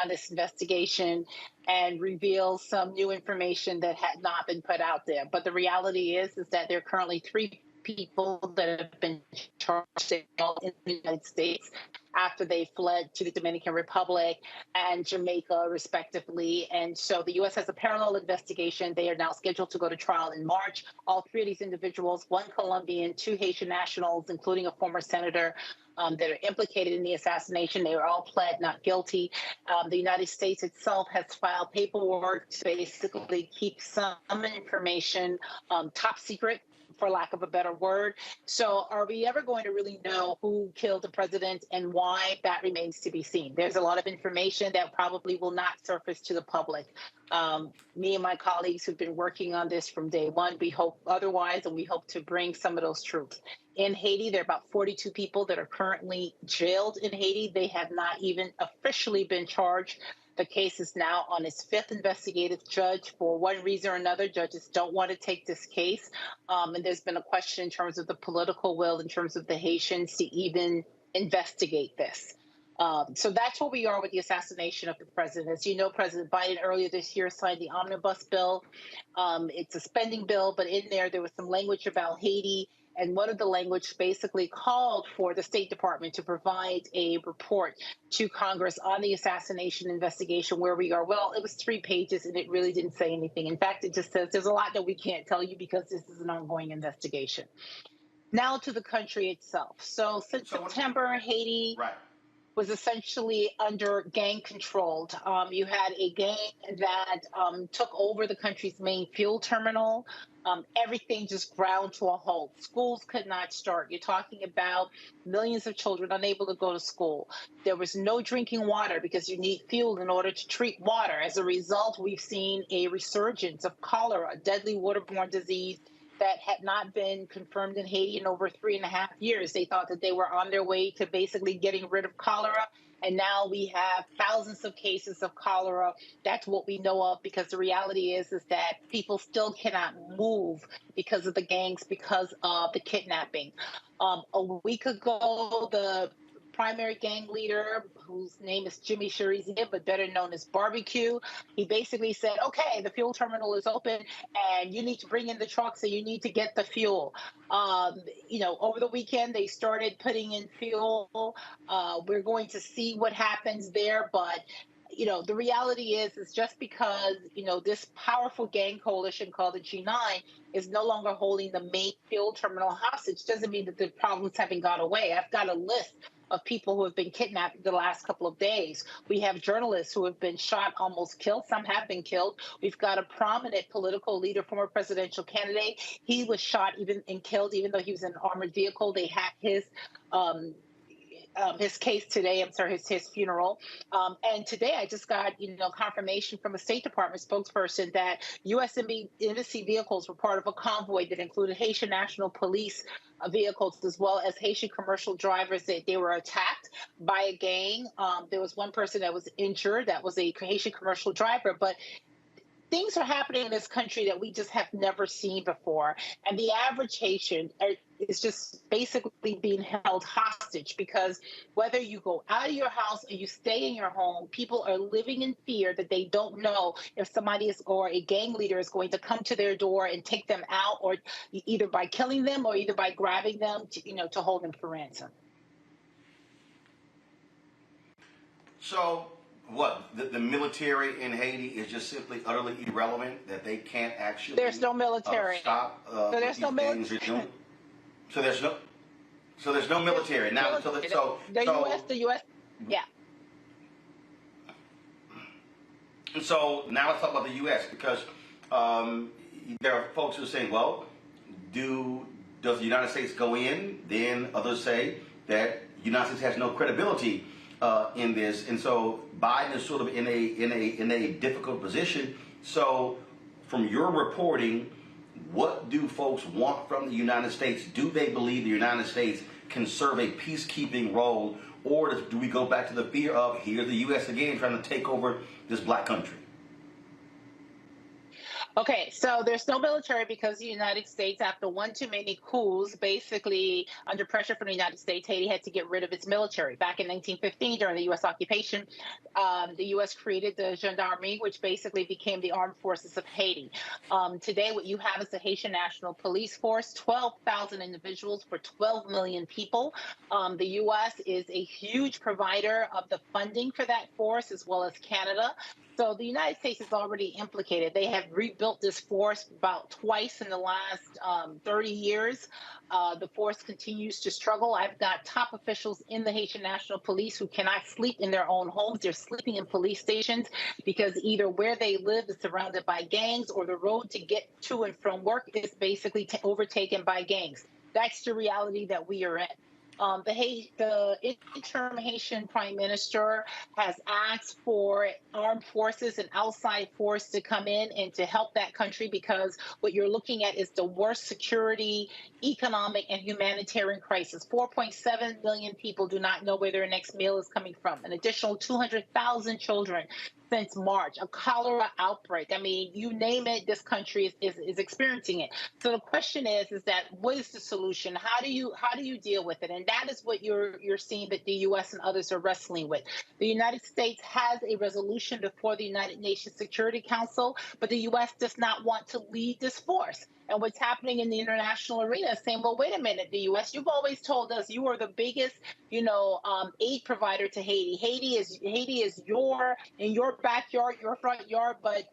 this investigation and reveal some new information that had not been put out there. But the reality is that there are currently 3 people that have been charged in the United States after they fled to the Dominican Republic and Jamaica, respectively. And so the U.S. has a parallel investigation. They are now scheduled to go to trial in March. All 3 of these individuals, 1 Colombian, 2 Haitian nationals, including a former senator, that are implicated in the assassination. They were all pled not guilty. The United States itself has filed paperwork to basically keep some information top secret, for lack of a better word. So are we ever going to really know who killed the president and why? That remains to be seen. There's a lot of information that probably will not surface to the public. Me and my colleagues who've been working on this from day one, we hope otherwise, and we hope to bring some of those truths. In Haiti, there are about 42 people that are currently jailed in Haiti. They have not even officially been charged. The case is now on its 5th investigative judge. For one reason or another, judges don't want to take this case. And there's been a question in terms of the political will, in terms of the Haitians to even investigate this. So that's where we are with the assassination of the president. As you know, President Biden earlier this year signed the omnibus bill. It's a spending bill, but in there was some language about Haiti. And one of the language basically called for the State Department to provide a report to Congress on the assassination investigation, where we are. Well, it was 3 pages, and it really didn't say anything. In fact, it just says there's a lot that we can't tell you because this is an ongoing investigation. Now to the country itself. So since September, Haiti was essentially under gang controlled. You had a gang that took over the country's main fuel terminal. Everything just ground to a halt. Schools could not start. You're talking about millions of children unable to go to school. There was no drinking water because you need fuel in order to treat water. As a result, we've seen a resurgence of cholera, a deadly waterborne disease that had not been confirmed in Haiti in over 3.5 years. They thought that they were on their way to basically getting rid of cholera. And now we have thousands of cases of cholera. That's what we know of, because the reality is that people still cannot move because of the gangs, because of the kidnapping. A week ago, the primary gang leader, whose name is Jimmy Cherizier, but better known as Barbecue. He basically said, okay, the fuel terminal is open and you need to bring in the trucks and you need to get the fuel. Over the weekend, they started putting in fuel. We're going to see what happens there, but the reality is just because, this powerful gang coalition called the G9 is no longer holding the main fuel terminal hostage doesn't mean that the problems haven't gone away. I've got a list of people who have been kidnapped the last couple of days. We have journalists who have been shot, almost killed. Some have been killed. We've got a prominent political leader, former presidential candidate. He was shot and killed, even though he was in an armored vehicle. They had his case today, his funeral. And today I just got, confirmation from a State Department spokesperson that U.S. embassy vehicles were part of a convoy that included Haitian National Police vehicles as well as Haitian commercial drivers. They were attacked by a gang. There was one person that was injured. That was a Haitian commercial driver. But things are happening in this country that we just have never seen before. And the average Haitian is just basically being held hostage because whether you go out of your house or you stay in your home, people are living in fear that they don't know if somebody or a gang leader is going to come to their door and take them out, or either by killing them or either by grabbing them to hold them for ransom. So what, the military in Haiti is just simply utterly irrelevant, that they can't actually there's no military stop so there's no military. So there's no military now. The U.S. Yeah. So now let's talk about the U.S. because there are folks who are saying, well, does the United States go in? Then others say that the United States has no credibility in this, and so Biden is sort of in a difficult position. So, from your reporting, what do folks want from the United States? Do they believe the United States can serve a peacekeeping role, or do we go back to the fear of here's the U.S. again trying to take over this black country? Okay, so there's no military because the United States, after one too many coups, basically under pressure from the United States, Haiti had to get rid of its military. Back in 1915, during the U.S. occupation, the U.S. created the gendarmerie, which basically became the armed forces of Haiti. Today, what you have is the Haitian National Police Force, 12,000 individuals for 12 million people. The U.S. is a huge provider of the funding for that force, as well as Canada. So the United States is already implicated. They have rebuilt this force about twice in the last 30 years. The force continues to struggle. I've got top officials in the Haitian National Police who cannot sleep in their own homes. They're sleeping in police stations because either where they live is surrounded by gangs or the road to get to and from work is basically overtaken by gangs. That's the reality that we are in. The interim Haitian Prime Minister has asked for armed forces and outside force to come in and to help that country because what you're looking at is the worst security, economic, and humanitarian crisis. 4.7 million people do not know where their next meal is coming from. An additional 200,000 children since March, a cholera outbreak. I mean, you name it, this country is experiencing it. So the question is that what is the solution? How do you deal with it? And that is what you're seeing that the U.S. and others are wrestling with. The United States has a resolution before the United Nations Security Council, but the U.S. does not want to lead this force. And what's happening in the international arena is saying, well, wait a minute, the U.S., you've always told us you are the biggest, aid provider to Haiti. Haiti is in your backyard, your front yard, but,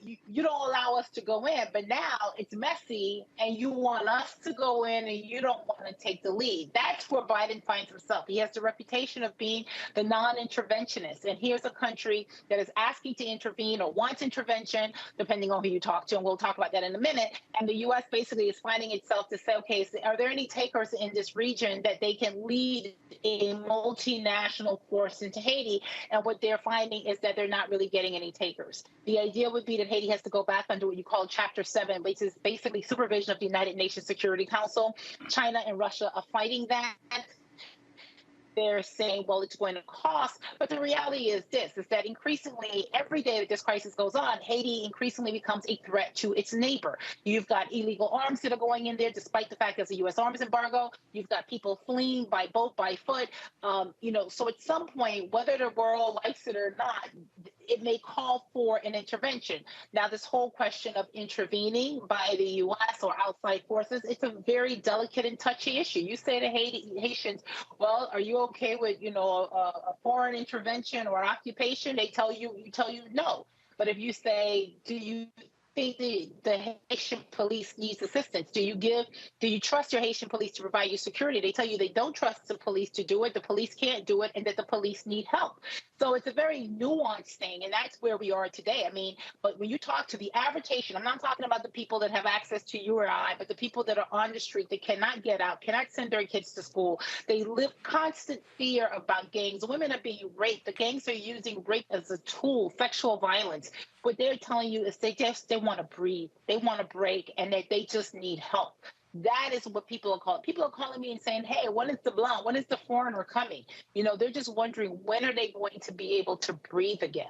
you don't allow us to go in. But now it's messy and you want us to go in and you don't want to take the lead. That's where Biden finds himself. He has the reputation of being the non-interventionist. And here's a country that is asking to intervene or wants intervention, depending on who you talk to. And we'll talk about that in a minute. And the U.S. basically is finding itself to say, okay, are there any takers in this region that they can lead a multinational force into Haiti? And what they're finding is that they're not really getting any takers. The idea would be that Haiti has to go back under what you call Chapter 7, which is basically supervision of the United Nations Security Council. China and Russia are fighting that. there saying, well, it's going to cost. But the reality is this, is that increasingly, every day that this crisis goes on, Haiti increasingly becomes a threat to its neighbor. You've got illegal arms that are going in there, despite the fact there's a U.S. arms embargo. You've got people fleeing by boat, by foot. So at some point, whether the world likes it or not, it may call for an intervention. Now, this whole question of intervening by the U.S. or outside forces, it's a very delicate and touchy issue. You say to Haitians, well, are you okay with, a foreign intervention or occupation? They tell you no. But if you say, do you think the Haitian police needs assistance? Do you trust your Haitian police to provide you security? They tell you they don't trust the police to do it, the police can't do it, and that the police need help. So it's a very nuanced thing, and that's where we are today. I mean, but when you talk to the average Haitian, I'm not talking about the people that have access to you or I, but the people that are on the street, that cannot get out, cannot send their kids to school. They live constant fear about gangs. Women are being raped. The gangs are using rape as a tool, sexual violence. What they're telling you is they want to breathe, they want to break, and that they just need help. That is what people are calling. People are calling me and saying, hey, when is the blonde? When is the foreigner coming? They're just wondering, when are they going to be able to breathe again?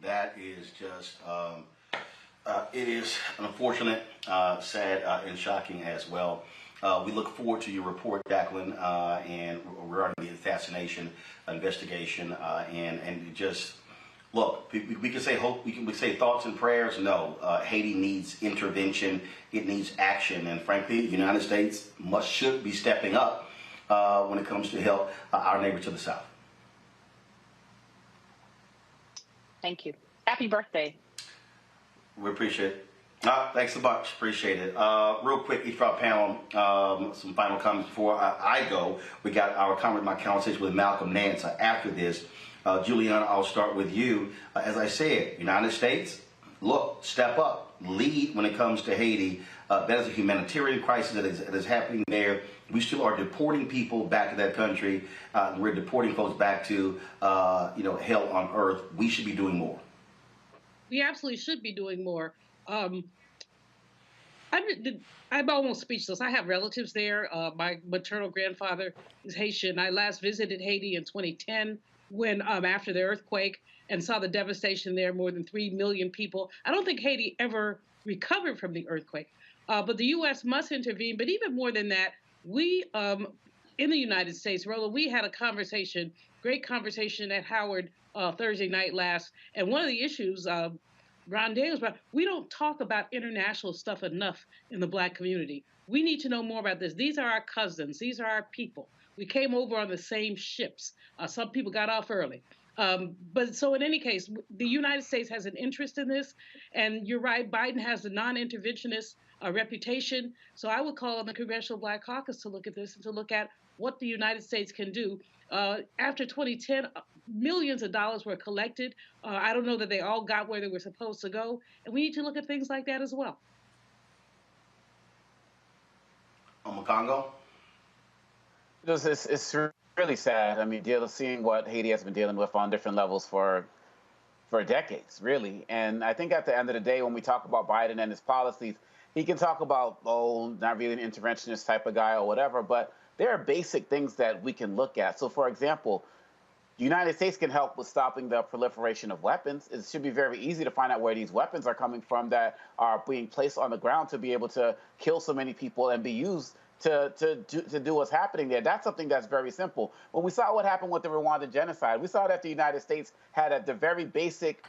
That is just, it is unfortunate, sad, and shocking as well. We look forward to your report, Jacqueline, and regarding the assassination investigation, and just look. We can say hope. We can say thoughts and prayers. No, Haiti needs intervention. It needs action, and frankly, the United States should be stepping up when it comes to help our neighbor to the south. Thank you. Happy birthday. We appreciate it. Thanks a bunch. Appreciate it. Real quick, each of our panel, some final comments before I go. We got my conversation with Malcolm Nance after this. Juliana, I'll start with you. As I said, United States, look, step up, lead when it comes to Haiti. That is a humanitarian crisis that is happening there. We still are deporting people back to that country. We're deporting folks back to, hell on earth. We should be doing more. We absolutely should be doing more. I'm almost speechless. I have relatives there. My maternal grandfather is Haitian. I last visited Haiti in 2010 when after the earthquake and saw the devastation there, more than 3 million people. I don't think Haiti ever recovered from the earthquake, but the U.S. must intervene. But even more than that, we in the United States, Roland, we had a conversation, great conversation at Howard Thursday night last, and one of the issues Ron Daniels, but we don't talk about international stuff enough in the Black community. We need to know more about this. These are our cousins. These are our people. We came over on the same ships. Some people got off early. But so in any case, the United States has an interest in this. And you're right, Biden has a non-interventionist reputation. So I would call on the Congressional Black Caucus to look at this and to look at what the United States can do. After 2010, millions of dollars were collected. I don't know that they all got where they were supposed to go. And we need to look at things like that as well. Congo? It's really sad. I mean, seeing what Haiti has been dealing with on different levels for decades, really. And I think at the end of the day, when we talk about Biden and his policies, he can talk about, not really an interventionist type of guy or whatever, but there are basic things that we can look at. So, for example, the United States can help with stopping the proliferation of weapons. It should be very easy to find out where these weapons are coming from that are being placed on the ground to be able to kill so many people and be used to do what's happening there. That's something that's very simple. When we saw what happened with the Rwandan genocide, we saw that the United States had the very basic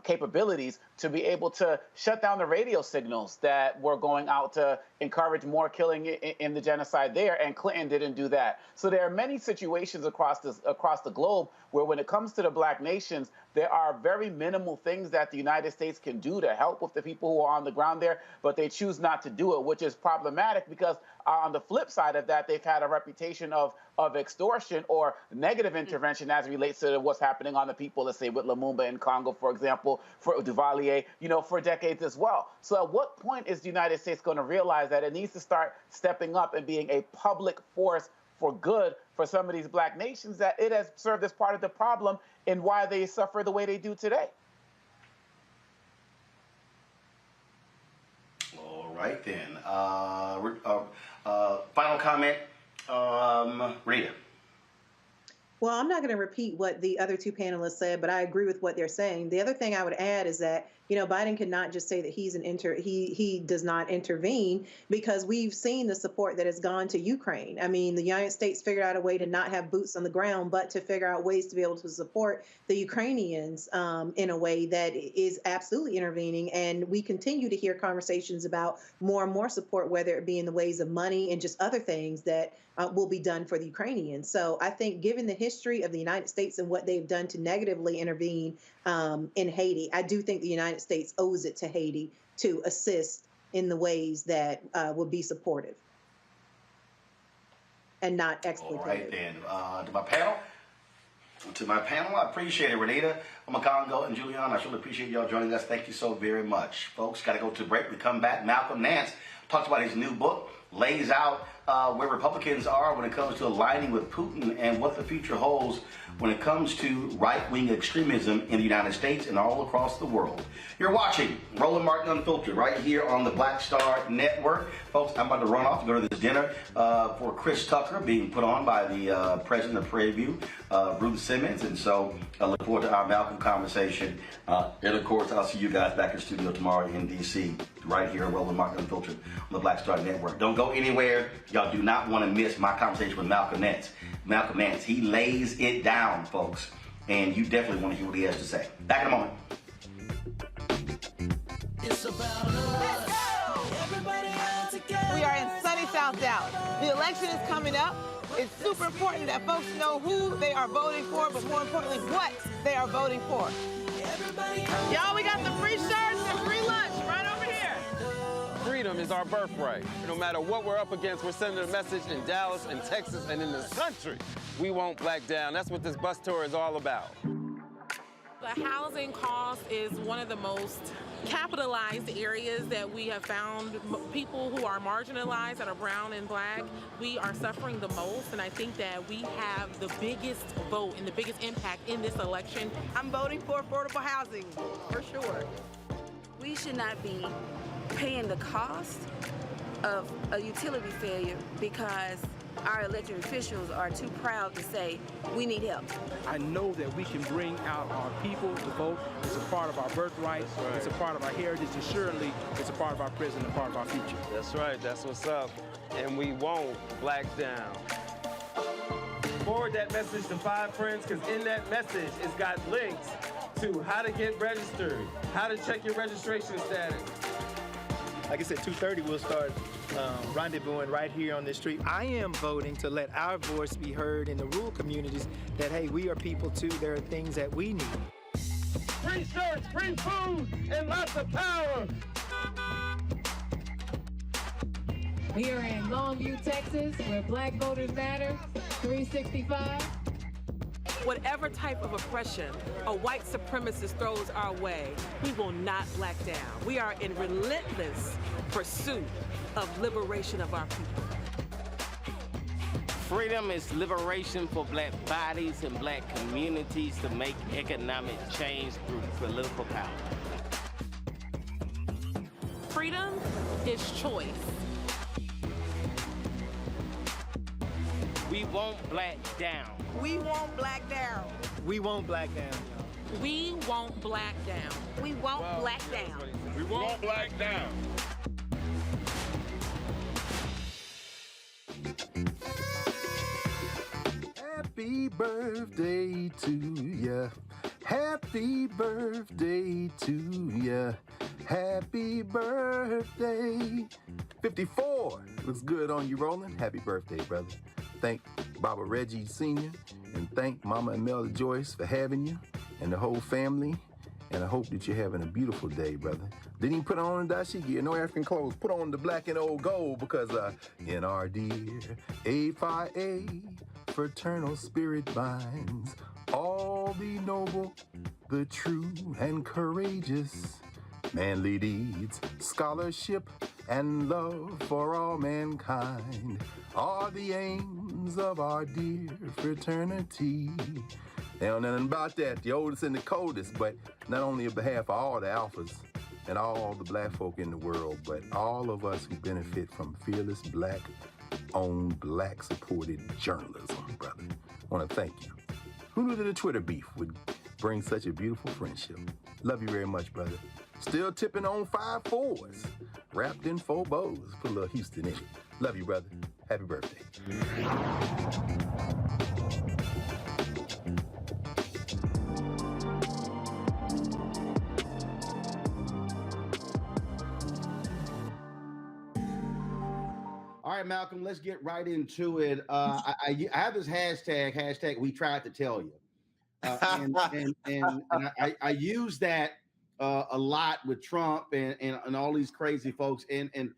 capabilities to be able to shut down the radio signals that were going out to encourage more killing in the genocide there, and Clinton didn't do that. So there are many situations across the globe where when it comes to the Black nations, there are very minimal things that the United States can do to help with the people who are on the ground there, but they choose not to do it, which is problematic because on the flip side of that, they've had a reputation of extortion or negative intervention as it relates to what's happening on the people, let's say with Lumumba in Congo, for example, for Duvalier, for decades as well. So at what point is the United States going to realize that it needs to start stepping up and being a public force for good for some of these Black nations, that it has served as part of the problem in why they suffer the way they do today? All right, then. Final comment, Rita. Well, I'm not going to repeat what the other two panelists said, but I agree with what they're saying. The other thing I would add is that, Biden cannot just say that he does not intervene, because we've seen the support that has gone to Ukraine. I mean, the United States figured out a way to not have boots on the ground, but to figure out ways to be able to support the Ukrainians in a way that is absolutely intervening. And we continue to hear conversations about more and more support, whether it be in the ways of money and just other things that will be done for the Ukrainians. So I think, given the history of the United States and what they've done to negatively intervene in Haiti, I do think the United States owes it to Haiti to assist in the ways that would be supportive and not exploitative. All right, then. To my panel, I appreciate it. Renita, Convo, and Julian, I surely appreciate y'all joining us. Thank you so very much. Folks, got to go to a break. We come back. Malcolm Nance talks about his new book, lays out where Republicans are when it comes to aligning with Putin and what the future holds when it comes to right-wing extremism in the United States and all across the world. You're watching Roland Martin Unfiltered right here on the Black Star Network. Folks, I'm about to run off to go to this dinner for Chris Tucker being put on by the president of Prairie View, Ruth Simmons. And so I look forward to our Malcolm conversation. And of course, I'll see you guys back in the studio tomorrow in D.C. right here, Roland Martin Unfiltered on the Black Star Network. Don't go anywhere. Y'all do not want to miss my conversation with Malcolm Nance. Malcolm Nance, he lays it down, folks, and you definitely want to hear what he has to say. Back in a moment. It's about us. Everybody out together. We are in sunny South Dallas. The election is coming up. It's super important that folks know who they are voting for, but more importantly, what they are voting for. Y'all, we got the free shirts and free lunch right over here. Freedom is our birthright. No matter what we're up against, we're sending a message in Dallas and Texas and in this country. We won't back down. That's what this bus tour is all about. The housing cost is one of the most capitalized areas that we have found. People who are marginalized, that are brown and black, we are suffering the most, and I think that we have the biggest vote and the biggest impact in this election. I'm voting for affordable housing, for sure. We should not be paying the cost of a utility failure because our elected officials are too proud to say we need help. I know that we can bring out our people to vote. It's a part of our birthright. Right. It's a part of our heritage, and surely it's a part of our present and part of our future. That's right. That's what's up. And we won't black down. Forward that message to 5 friends, because in that message, it's got links to how to get registered, how to check your registration status. Like I said, 2:30 we'll start rendezvousing right here on this street. I am voting to let our voice be heard in the rural communities that, hey, we are people too. There are things that we need. Free shirts, free food, and lots of power. We are in Longview, Texas, where Black Voters Matter, 365. Whatever type of oppression a white supremacist throws our way, we will not black down. We are in relentless pursuit of liberation of our people. Freedom is liberation for black bodies and black communities to make economic change through political power. Freedom is choice. We won't black down. We won't black down. We won't black down, y'all. We won't black down. We won't black down. We won't black down. Happy birthday to ya. Happy birthday to ya. Happy birthday. 54. Looks good on you, Roland. Happy birthday, brother. Thank Baba Reggie Sr. and thank Mama Imelda Joyce for having you and the whole family. And I hope that you're having a beautiful day, brother. Didn't even put on the dashiki, no African clothes. Put on the black and old gold because in our dear A5A, fraternal spirit binds all the noble, the true and courageous, manly deeds, scholarship, and love for all mankind are the aims of our dear fraternity. They don't know nothing about that, the oldest and the coldest, but not only on behalf of all the alphas and all the black folk in the world, but all of us who benefit from fearless black own Black-supported journalism, brother. I want to thank you. Who knew that a Twitter beef would bring such a beautiful friendship? Love you very much, brother. Still tipping on 5 4s, wrapped in 4 bows. Put a little Houston in it. Love you, brother. Happy birthday. All right, Malcolm, let's get right into it. I have this hashtag we tried to tell you. And I use that a lot with Trump and all these crazy folks. And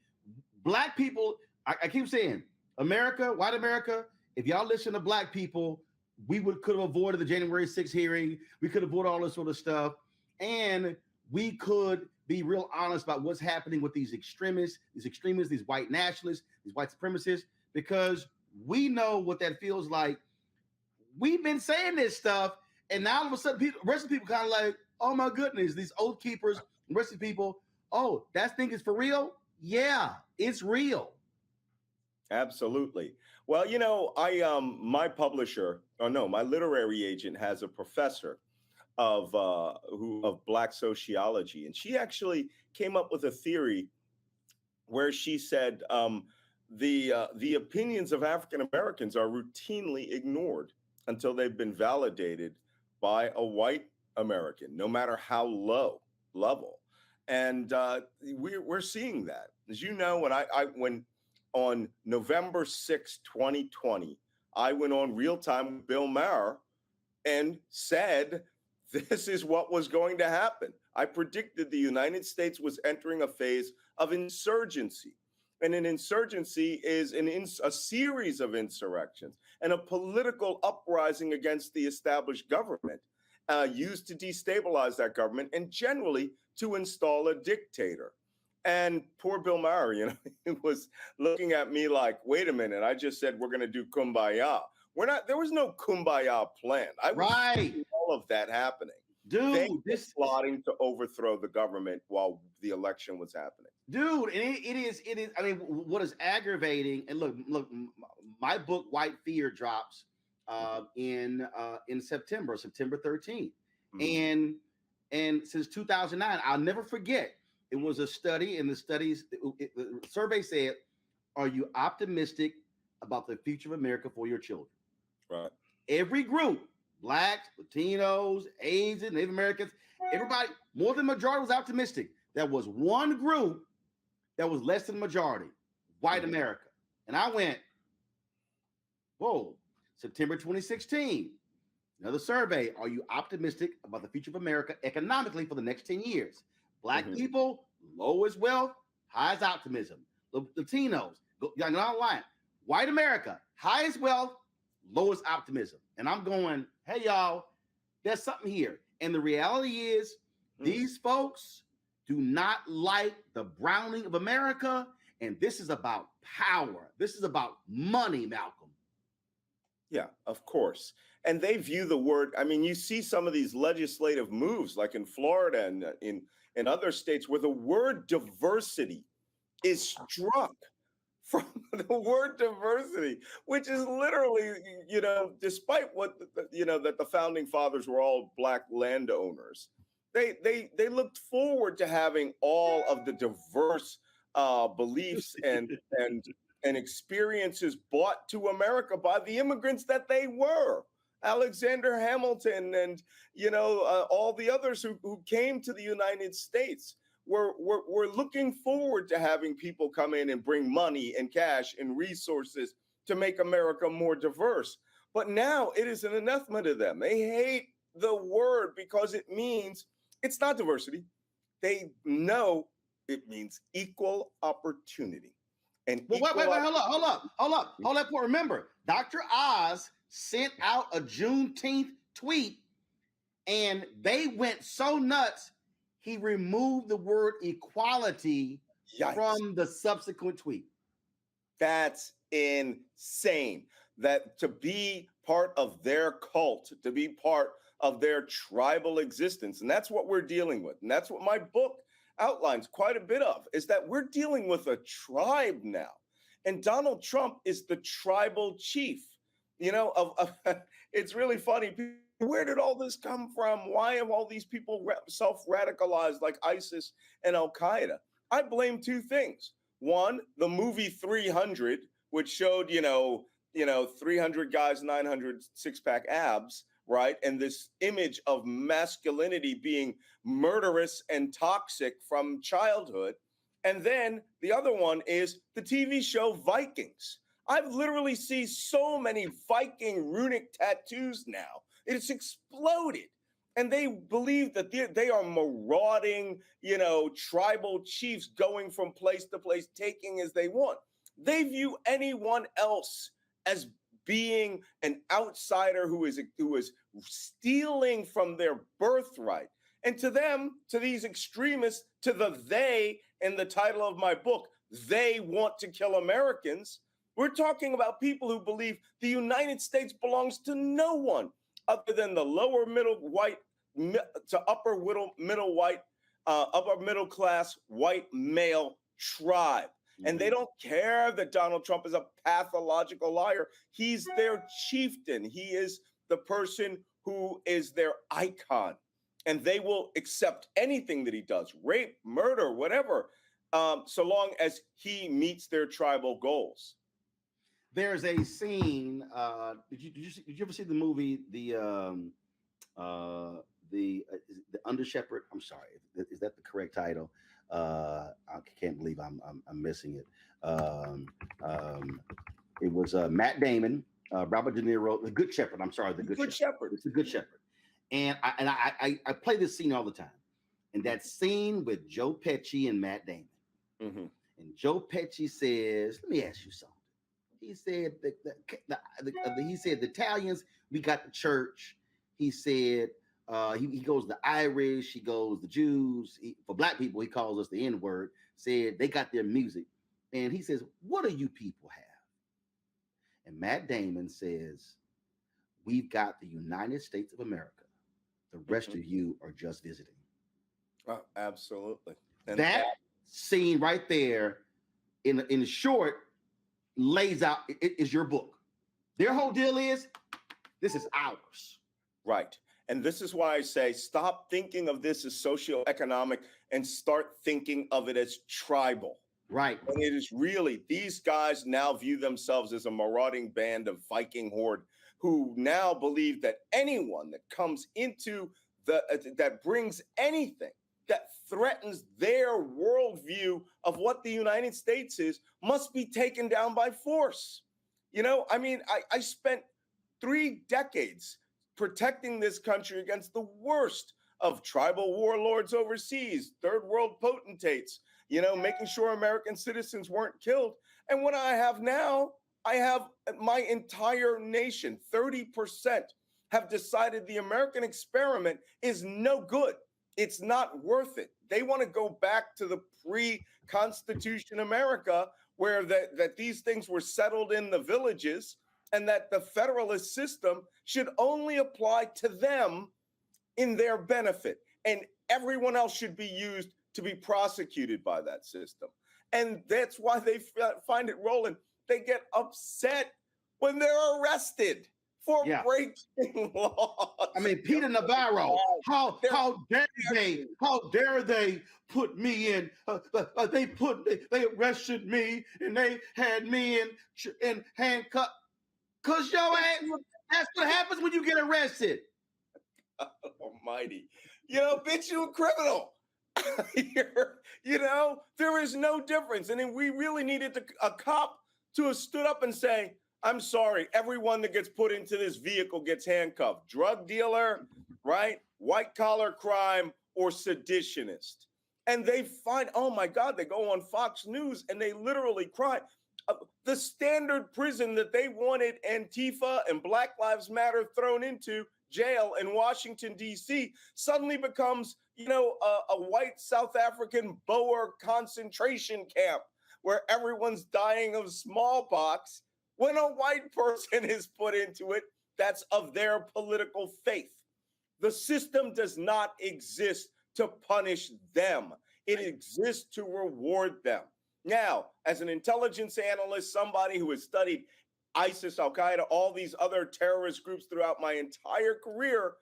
Black people, I keep saying, America, white America, if y'all listen to Black people, we could have avoided the January 6th hearing. We could have avoided all this sort of stuff. And we could be real honest about what's happening with these extremists, these white nationalists, these white supremacists, because we know what that feels like. We've been saying this stuff, and now all of a sudden, the rest of the people kind of like, oh my goodness, these oath keepers, the rest of the people, oh, that thing is for real? Yeah, it's real. Absolutely. Well, you know, my literary agent has a professor of Black sociology, and she actually came up with a theory where she said the opinions of African Americans are routinely ignored until they've been validated by a white American, no matter how low level. And we're seeing that. As you know, when on November 6, 2020, I went on Real Time with Bill Maher and said, this is what was going to happen. I predicted the United States was entering a phase of insurgency. And an insurgency is a series of insurrections and a political uprising against the established government used to destabilize that government and generally to install a dictator. And poor Bill Maher, you know, he was looking at me like, wait a minute, I just said we're going to do kumbaya. There was no kumbaya plan. I was seeing all of that happening. Dude, they were plotting to overthrow the government while the election was happening. Dude, and it is. I mean, what is aggravating? And look, my book White Fear drops in September 13th, and since 2009, I'll never forget. It was a study, and the survey said, "Are you optimistic about the future of America for your children?" Right. Every group, Blacks, Latinos, Asians, Native Americans, everybody, more than the majority was optimistic. There was one group that was less than the majority, white America. And I went, whoa, September 2016, another survey. Are you optimistic about the future of America economically for the next 10 years? Black people, lowest wealth, highest optimism. Latinos, y'all know online. White America, highest wealth, lowest optimism. And I'm going, hey, y'all, there's something here. And the reality is these folks do not like the browning of America. And this is about power. This is about money, Malcolm. Yeah, of course. And they view the word, I mean, you see some of these legislative moves like in Florida and in other states where the word diversity is struck from the word diversity, which is literally, you know, despite what, you know, that the founding fathers were all Black landowners, they looked forward to having all of the diverse beliefs and experiences brought to America by the immigrants that they were. Alexander Hamilton and, you know, all the others who came to the United States. We're looking forward to having people come in and bring money and cash and resources to make America more diverse. But now it is an anathema to them. They hate the word because it means it's not diversity. They know it means equal opportunity. And well, wait, hold up. Remember, Dr. Oz sent out a Juneteenth tweet and they went so nuts, he removed the word equality from the subsequent tweet. That's insane. That to be part of their cult, to be part of their tribal existence. And that's what we're dealing with. And that's what my book outlines quite a bit of, is that we're dealing with a tribe now. And Donald Trump is the tribal chief, it's really funny. Where did all this come from? Why have all these people self-radicalized like ISIS and Al-Qaeda? I blame two things. One, the movie 300, which showed, 300 guys, 900 six-pack abs, right? And this image of masculinity being murderous and toxic from childhood. And then the other one is the TV show Vikings. I've literally seen so many Viking runic tattoos now. It's exploded. And they believe that they are marauding, tribal chiefs going from place to place, taking as they want. They view anyone else as being an outsider who is stealing from their birthright. And to them, to these extremists, to the they in the title of my book, they want to kill Americans. We're talking about people who believe the United States belongs to no one other than the lower middle white to upper middle class white male tribe. And they don't care that Donald Trump is a pathological liar. He's their chieftain. He is the person who is their icon. And they will accept anything that he does, rape, murder, whatever, so long as he meets their tribal goals. There's a scene. Did you ever see the movie the Under Shepherd? I'm sorry, is that the correct title? I can't believe I'm missing it. It was Matt Damon, Robert De Niro, The Good Shepherd. I'm sorry, The Good Shepherd. It's The Good Shepherd. And I play this scene all the time. And that scene with Joe Pesci and Matt Damon. Mm-hmm. And Joe Pesci says, "Let me ask you something." He said he said the Italians, we got the church. He said he goes the Irish, he goes the Jews. For black people, he calls us the N-word. Said they got their music, and he says, "What do you people have?" And Matt Damon says, "We've got the United States of America. The rest of you are just visiting." Oh, absolutely. And that scene right there, in short, lays out it is your book. Their whole deal is this is ours. Right. And this is why I say stop thinking of this as socioeconomic and start thinking of it as tribal. Right. And it is really, these guys now view themselves as a marauding band of Viking horde who now believe that anyone that comes into that brings anything that threatens their worldview of what the United States is must be taken down by force. I spent 3 decades protecting this country against the worst of tribal warlords overseas, third world potentates, making sure American citizens weren't killed. And what I have now, I have my entire nation, 30%, have decided the American experiment is no good. It's not worth it. They want to go back to the pre-Constitution America where that these things were settled in the villages and that the federalist system should only apply to them in their benefit. And everyone else should be used to be prosecuted by that system. And that's why they find it rolling. They get upset when they're arrested for breaking laws. I mean, Peter Navarro, how dare they put me in? They arrested me and they had me in handcuffs. Cause that's what happens when you get arrested. God almighty, bitch, you a criminal. There is no difference. And then we really needed a cop to have stood up and say, "I'm sorry, everyone that gets put into this vehicle gets handcuffed. Drug dealer, right? White collar crime or seditionist." And they find, oh my God, they go on Fox News and they literally cry. The standard prison that they wanted Antifa and Black Lives Matter thrown into, jail in Washington, D.C., suddenly becomes, a white South African Boer concentration camp where everyone's dying of smallpox. When a white person is put into it, that's of their political faith. The system does not exist to punish them. It exists to reward them. Now, as an intelligence analyst, somebody who has studied ISIS, Al Qaeda, all these other terrorist groups throughout my entire career,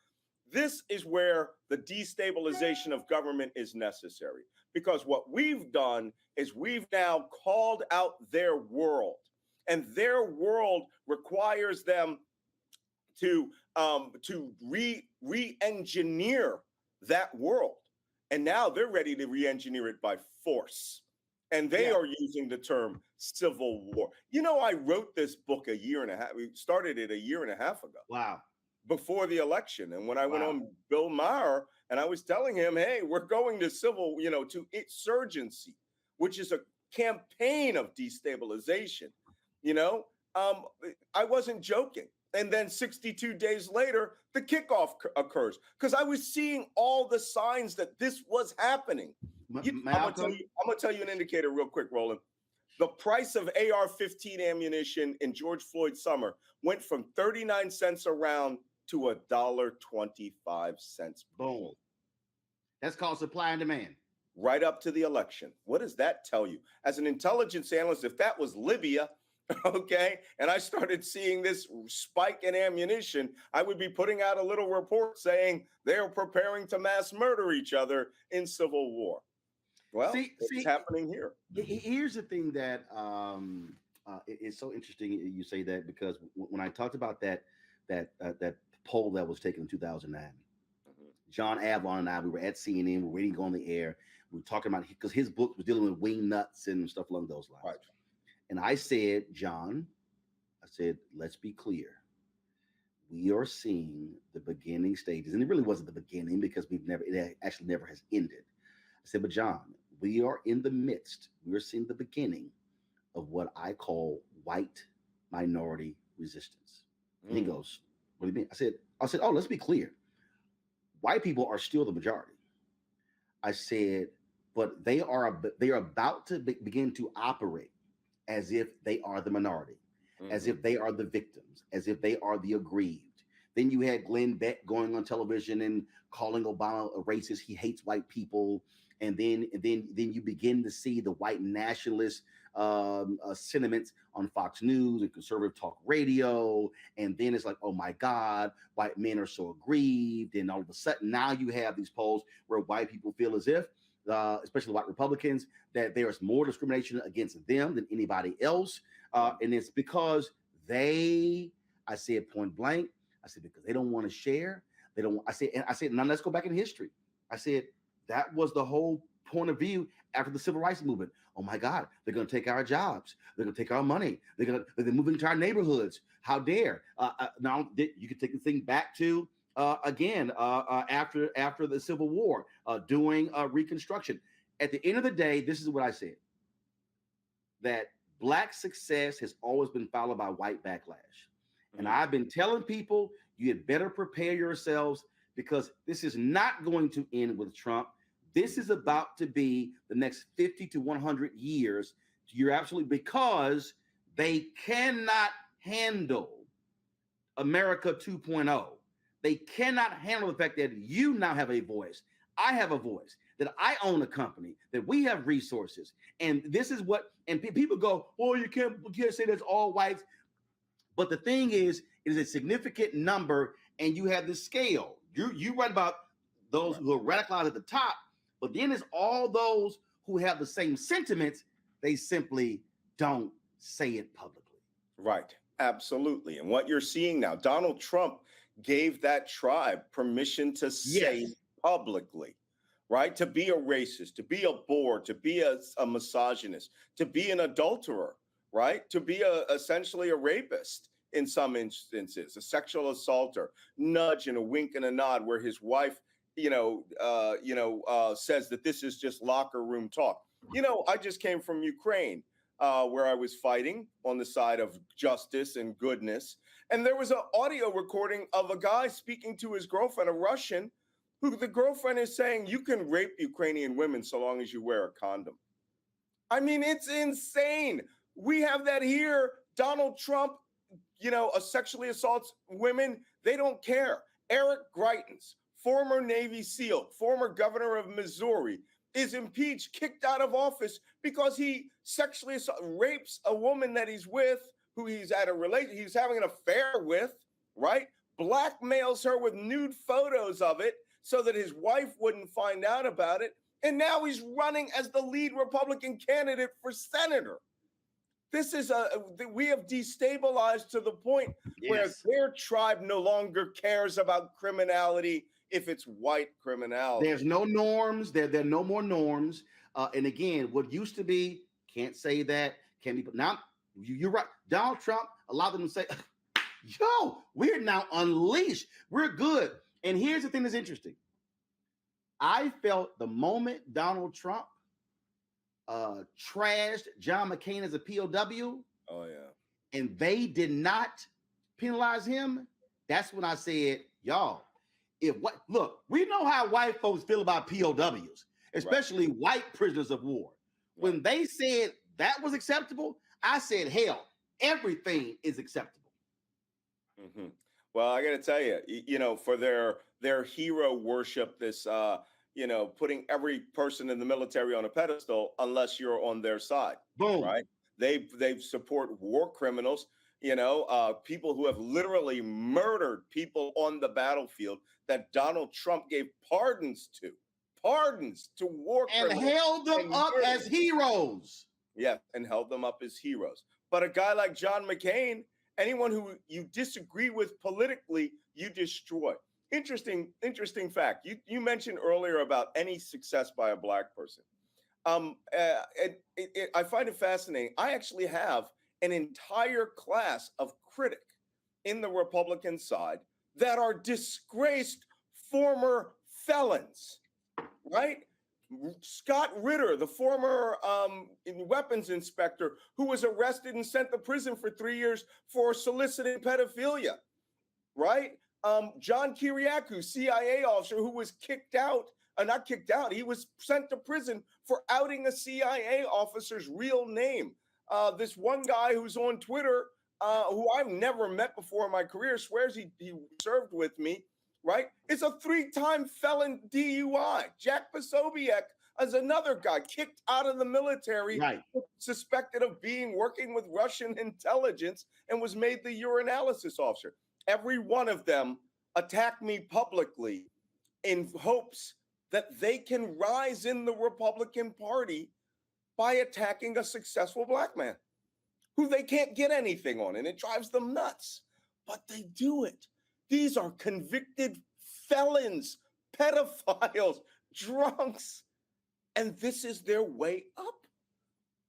this is where the destabilization of government is necessary. Because what we've done is we've now called out their world, and their world requires them to re-engineer that world. And now they're ready to re-engineer it by force. And they are using the term civil war. You know, I wrote this book a year and a half. We started it a year and a half ago. Wow. Before the election. And when I went on Bill Maher and I was telling him, hey, we're going to to insurgency, which is a campaign of destabilization, I wasn't joking. And then 62 days later, the kickoff occurs because I was seeing all the signs that this was happening. I'm gonna tell you an indicator real quick, Roland. The price of AR-15 ammunition in George Floyd's summer went from 39 cents a round to $1.25. Boom. That's called supply and demand. Right up to the election. What does that tell you? As an intelligence analyst, if that was Libya, okay, and I started seeing this spike in ammunition, I would be putting out a little report saying they're preparing to mass murder each other in civil war. Well, it's happening here. Here's the thing that it's so interesting you say that, because when I talked about that poll that was taken in 2009, John Avlon and I, we were at CNN, we were waiting to go on the air. We were talking about, because his book was dealing with wing nuts and stuff along those lines. Right. And I said, John, let's be clear. We are seeing the beginning stages, and it really wasn't the beginning because it actually never has ended. I said, but John, we are in the midst, we're seeing the beginning of what I call white minority resistance. And he goes, what do you mean? I said, oh, let's be clear. White people are still the majority. I said, but they are about to begin to operate as if they are the minority, as if they are the victims, as if they are the aggrieved. Then you had Glenn Beck going on television and calling Obama a racist. He hates white people. And then you begin to see the white nationalist sentiments on Fox News and conservative talk radio. And then it's like, oh my God, white men are so aggrieved. And all of a sudden now you have these polls where white people feel as if, especially white Republicans, that there is more discrimination against them than anybody else. And it's because I said point blank, because they don't want to share. I said, now let's go back in history. I said, that was the whole point of view after the civil rights movement. Oh my God, they're going to take our jobs. They're going to take our money. They're moving into our neighborhoods. How dare? Now you can take the thing back to after the Civil War, doing Reconstruction. At the end of the day, this is what I said, that Black success has always been followed by white backlash. And I've been telling people, you had better prepare yourselves, because this is not going to end with Trump. This is about to be the next 50 to 100 years. You're absolutely, because they cannot handle America 2.0. They cannot handle the fact that you now have a voice. I have a voice, that I own a company, that we have resources. And this is what, and people go, oh, you can't say that's all whites. But the thing is, it is a significant number, and you have the scale. You write about those who are radicalized at the top, but then it's all those who have the same sentiments. They simply don't say it publicly. Right. Absolutely. And what you're seeing now, Donald Trump gave that tribe permission to say publicly, right? To be a racist, to be a bore, to be a misogynist, to be an adulterer, right? To be essentially a rapist in some instances, a sexual assaulter, nudge and a wink and a nod, where his wife, says that this is just locker room talk. I just came from Ukraine, where I was fighting on the side of justice and goodness. And there was an audio recording of a guy speaking to his girlfriend, a Russian, who the girlfriend is saying, you can rape Ukrainian women so long as you wear a condom. I mean, it's insane. We have that here. Donald Trump, sexually assaults women. They don't care. Eric Greitens, former Navy SEAL, former governor of Missouri, is impeached, kicked out of office because he sexually rapes a woman that he's with, who he's he's having an affair with, right? Blackmails her with nude photos of it so that his wife wouldn't find out about it. And now he's running as the lead Republican candidate for senator. This is we have destabilized to the point where their tribe no longer cares about criminality if it's white criminality. There's no norms. There are no more norms. And again, what used to be, can't say that, can't be, but now you're right. Donald Trump allowed them to say, yo, we're now unleashed. We're good. And here's the thing that's interesting. I felt the moment Donald Trump trashed John McCain as a POW. Oh, yeah. And they did not penalize him. That's when I said, y'all, look, we know how white folks feel about POWs, especially white prisoners of war. Right. When they said that was acceptable, I said, hell, everything is acceptable. Mm-hmm. Well, I got to tell you, for their hero worship, this, putting every person in the military on a pedestal unless you're on their side. Boom. Right? They support war criminals, people who have literally murdered people on the battlefield that Donald Trump gave pardons to war criminals. And held them up as heroes. Yeah, and held them up as heroes. But a guy like John McCain, anyone who you disagree with politically, you destroy. Interesting fact. You mentioned earlier about any success by a Black person. I find it fascinating. I actually have an entire class of critic in the Republican side that are disgraced former felons, right? Scott Ritter, the former weapons inspector who was arrested and sent to prison for 3 years for soliciting pedophilia, right? John Kiriakou, CIA officer who was he was sent to prison for outing a CIA officer's real name. This one guy who's on Twitter, who I've never met before in my career, swears he served with me, right? It's a 3-time felon DUI. Jack Posobiec is another guy kicked out of the military, right, suspected of working with Russian intelligence, and was made the urinalysis officer. Every one of them attack me publicly in hopes that they can rise in the Republican Party by attacking a successful Black man who they can't get anything on, and it drives them nuts. But they do it. These are convicted felons, pedophiles, drunks, and this is their way up.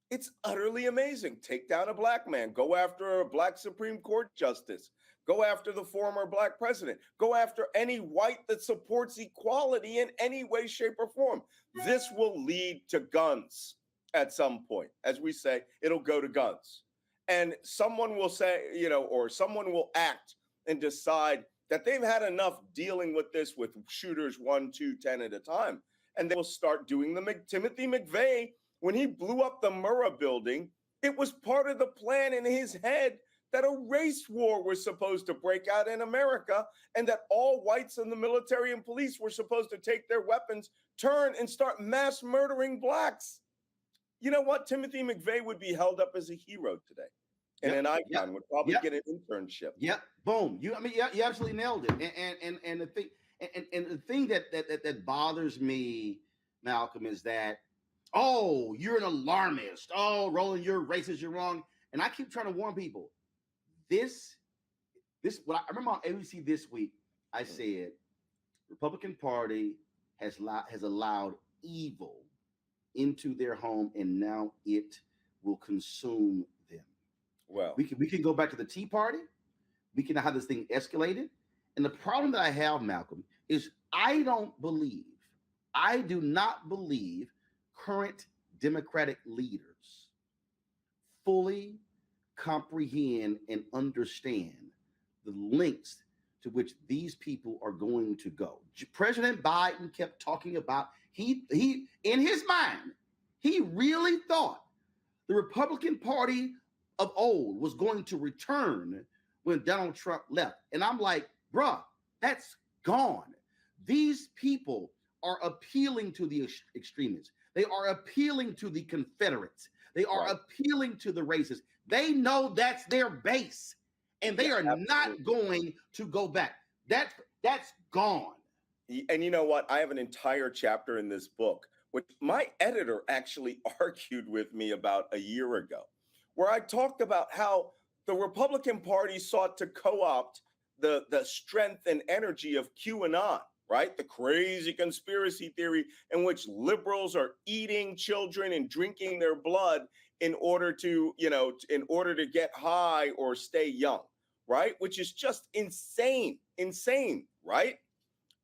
It's utterly amazing. Take down a Black man, go after a Black Supreme Court justice, go after the former Black president, go after any white that supports equality in any way, shape, or form. This will lead to guns at some point. As we say, it'll go to guns. And someone will say, or someone will act and decide that they've had enough dealing with this with shooters 1, 2, 10 at a time. And they will start doing Timothy McVeigh, when he blew up the Murrah building, it was part of the plan in his head that a race war was supposed to break out in America and that all whites in the military and police were supposed to take their weapons, turn, and start mass murdering Blacks. You know what? Timothy McVeigh would be held up as a hero today. And an icon would probably get an internship. Yep. Boom. You absolutely nailed it. And the thing that bothers me, Malcolm, is that, oh, you're an alarmist. Oh, Roland, you're racist. You're wrong. And I keep trying to warn people. What I remember on ABC this week, I said, Republican Party has allowed evil into their home, and now it will consume them. Well, we can go back to the Tea Party. We can have this thing escalated. And the problem that I have, Malcolm, is I do not believe current Democratic leaders fully comprehend and understand the lengths to which these people are going to go. President Biden kept talking about, he in his mind, he really thought the Republican Party of old was going to return when Donald Trump left. And I'm like, bruh, that's gone. These people are appealing to the extremists. They are appealing to the Confederates. They are appealing to the racists. They know that's their base, and they are not going to go back. That's gone. And you know what? I have an entire chapter in this book, which my editor actually argued with me about a year ago, where I talked about how the Republican Party sought to co-opt the strength and energy of QAnon, right? The crazy conspiracy theory in which liberals are eating children and drinking their blood in order to, in order to get high or stay young, right? Which is just insane, right?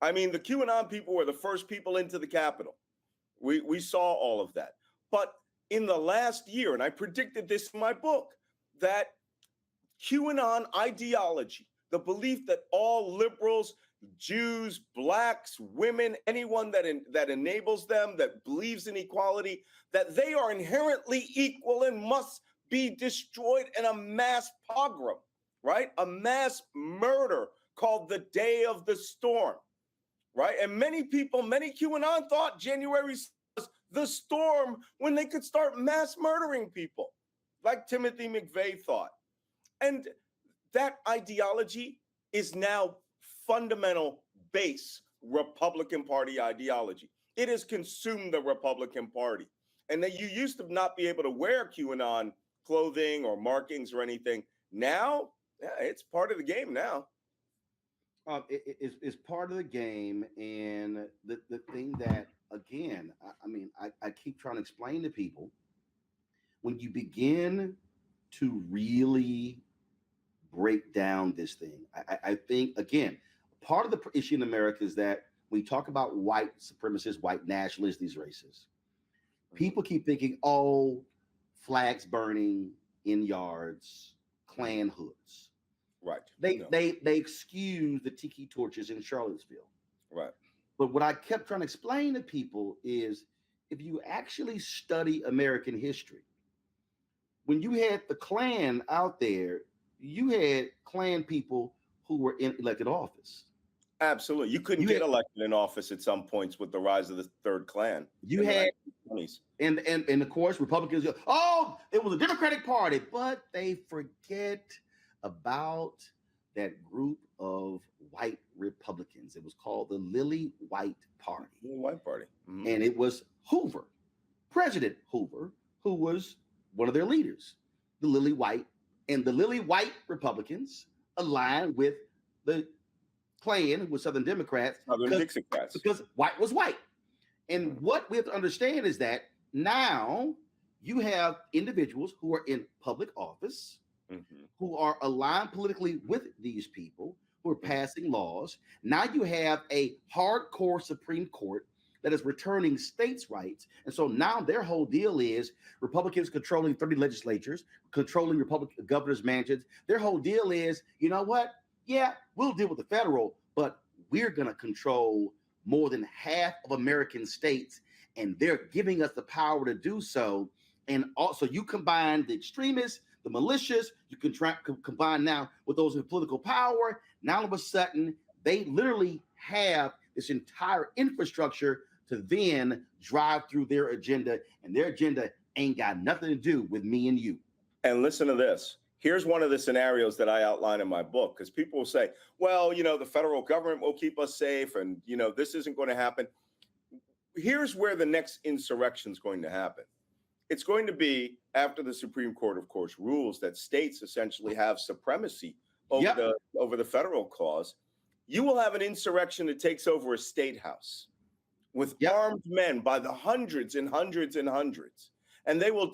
I mean, the QAnon people were the first people into the Capitol. We saw all of that. But in the last year, and I predicted this in my book, that QAnon ideology, the belief that all liberals, Jews, blacks, women, anyone that enables them, that believes in equality, that they are inherently equal and must be destroyed in a mass pogrom, right? A mass murder called the Day of the Storm, right? And many people, many QAnon thought January was the storm when they could start mass murdering people, like Timothy McVeigh thought. And that ideology is now fundamental base Republican Party ideology. It has consumed the Republican Party. And that you used to not be able to wear QAnon clothing or markings or anything. Now, it's part of the game now. It's part of the game. And the thing that, again, I keep trying to explain to people, when you begin to really break down this thing, I think, again, part of the issue in America is that when you talk about white supremacists, white nationalists, these racists, people keep thinking, oh, flags burning in yards, Klan hoods. Right. They excuse the tiki torches in Charlottesville. Right. But what I kept trying to explain to people is, if you actually study American history, when you had the Klan out there, you had Klan people who were in elected office. Absolutely. You couldn't get elected in office at some points with the rise of the third Klan. You had, and of course, Republicans go, oh, it was a Democratic Party, but they forget about that group of white Republicans. It was called the Lily White Party. Lily White Party. Mm-hmm. And it was Hoover, President Hoover, who was one of their leaders, the Lily White. And the Lily White Republicans aligned with the Klan, who was Southern Democrats, because white was white. And what we have to understand is that now you have individuals who are in public office, who are aligned politically with these people, who are passing laws. Now you have a hardcore Supreme Court that is returning states' rights. And so now their whole deal is Republicans controlling 30 legislatures, controlling Republican governors' mansions. Their whole deal is, you know what? Yeah, we'll deal with the federal, but we're going to control more than half of American states, and they're giving us the power to do so. And also you combine the extremists, the militias, you can combine now with those in political power. Now all of a sudden, they literally have this entire infrastructure to then drive through their agenda, and their agenda ain't got nothing to do with me and you. And listen to this. Here's one of the scenarios that I outline in my book, because people will say, well, the federal government will keep us safe, and, this isn't going to happen. Here's where the next insurrection is going to happen. It's going to be after the Supreme Court, of course, rules that states essentially have supremacy over the federal cause. You will have an insurrection that takes over a state house with armed men by the hundreds and hundreds and hundreds. And they will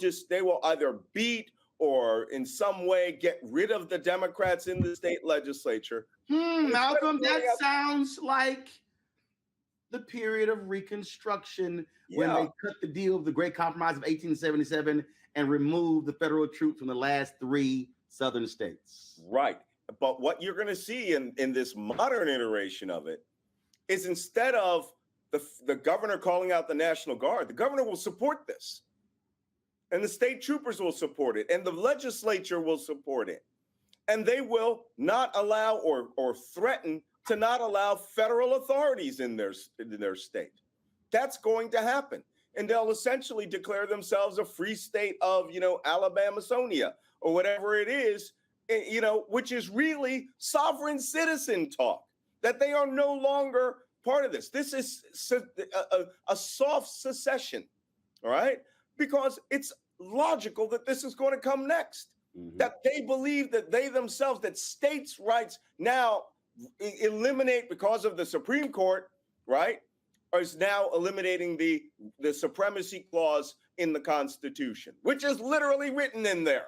either beat or in some way get rid of the Democrats in the state legislature. Malcolm, that sounds like the period of Reconstruction when they cut the deal of the Great Compromise of 1877 and removed the federal troops from the last 3 southern states. Right. But what you're going to see in this modern iteration of it is, instead of the governor calling out the National Guard, the governor will support this. And the state troopers will support it. And the legislature will support it. And they will not allow or threaten to not allow federal authorities in their state. That's going to happen. And they'll essentially declare themselves a free state of, Alabama-sonia or whatever it is, which is really sovereign citizen talk, that they are no longer part of this. This is a soft secession, all right? Because it's logical that this is going to come next, that they believe that they themselves, that states' rights now eliminate because of the Supreme Court, right? Is now eliminating the supremacy clause in the Constitution, which is literally written in there,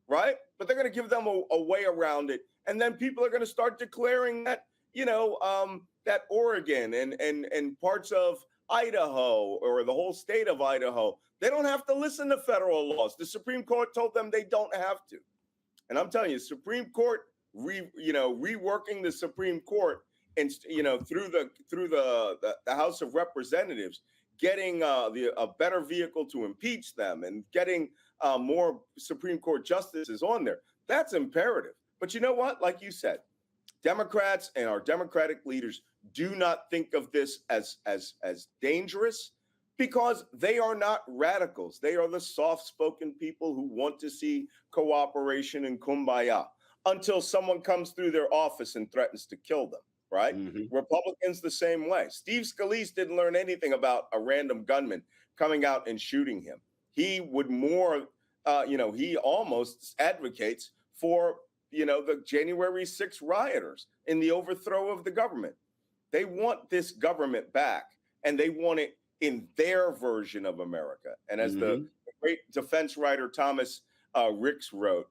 right? But they're going to give them a way around it. And then people are going to start declaring that, that Oregon and parts of Idaho or the whole state of Idaho, they don't have to listen to federal laws. The Supreme Court told them they don't have to. And I'm telling you, Supreme Court, reworking the Supreme Court and, through the House of Representatives, getting a better vehicle to impeach them and getting more Supreme Court justices on there. That's imperative. But you know what? Like you said, Democrats and our Democratic leaders do not think of this as dangerous because they are not radicals. They are the soft-spoken people who want to see cooperation and kumbaya until someone comes through their office and threatens to kill them, right? Republicans the same way. Steve Scalise didn't learn anything about a random gunman coming out and shooting him. He would more, he almost advocates for, the January 6th rioters in the overthrow of the government. They want this government back, and they want it in their version of America. And as the great defense writer Thomas Ricks wrote,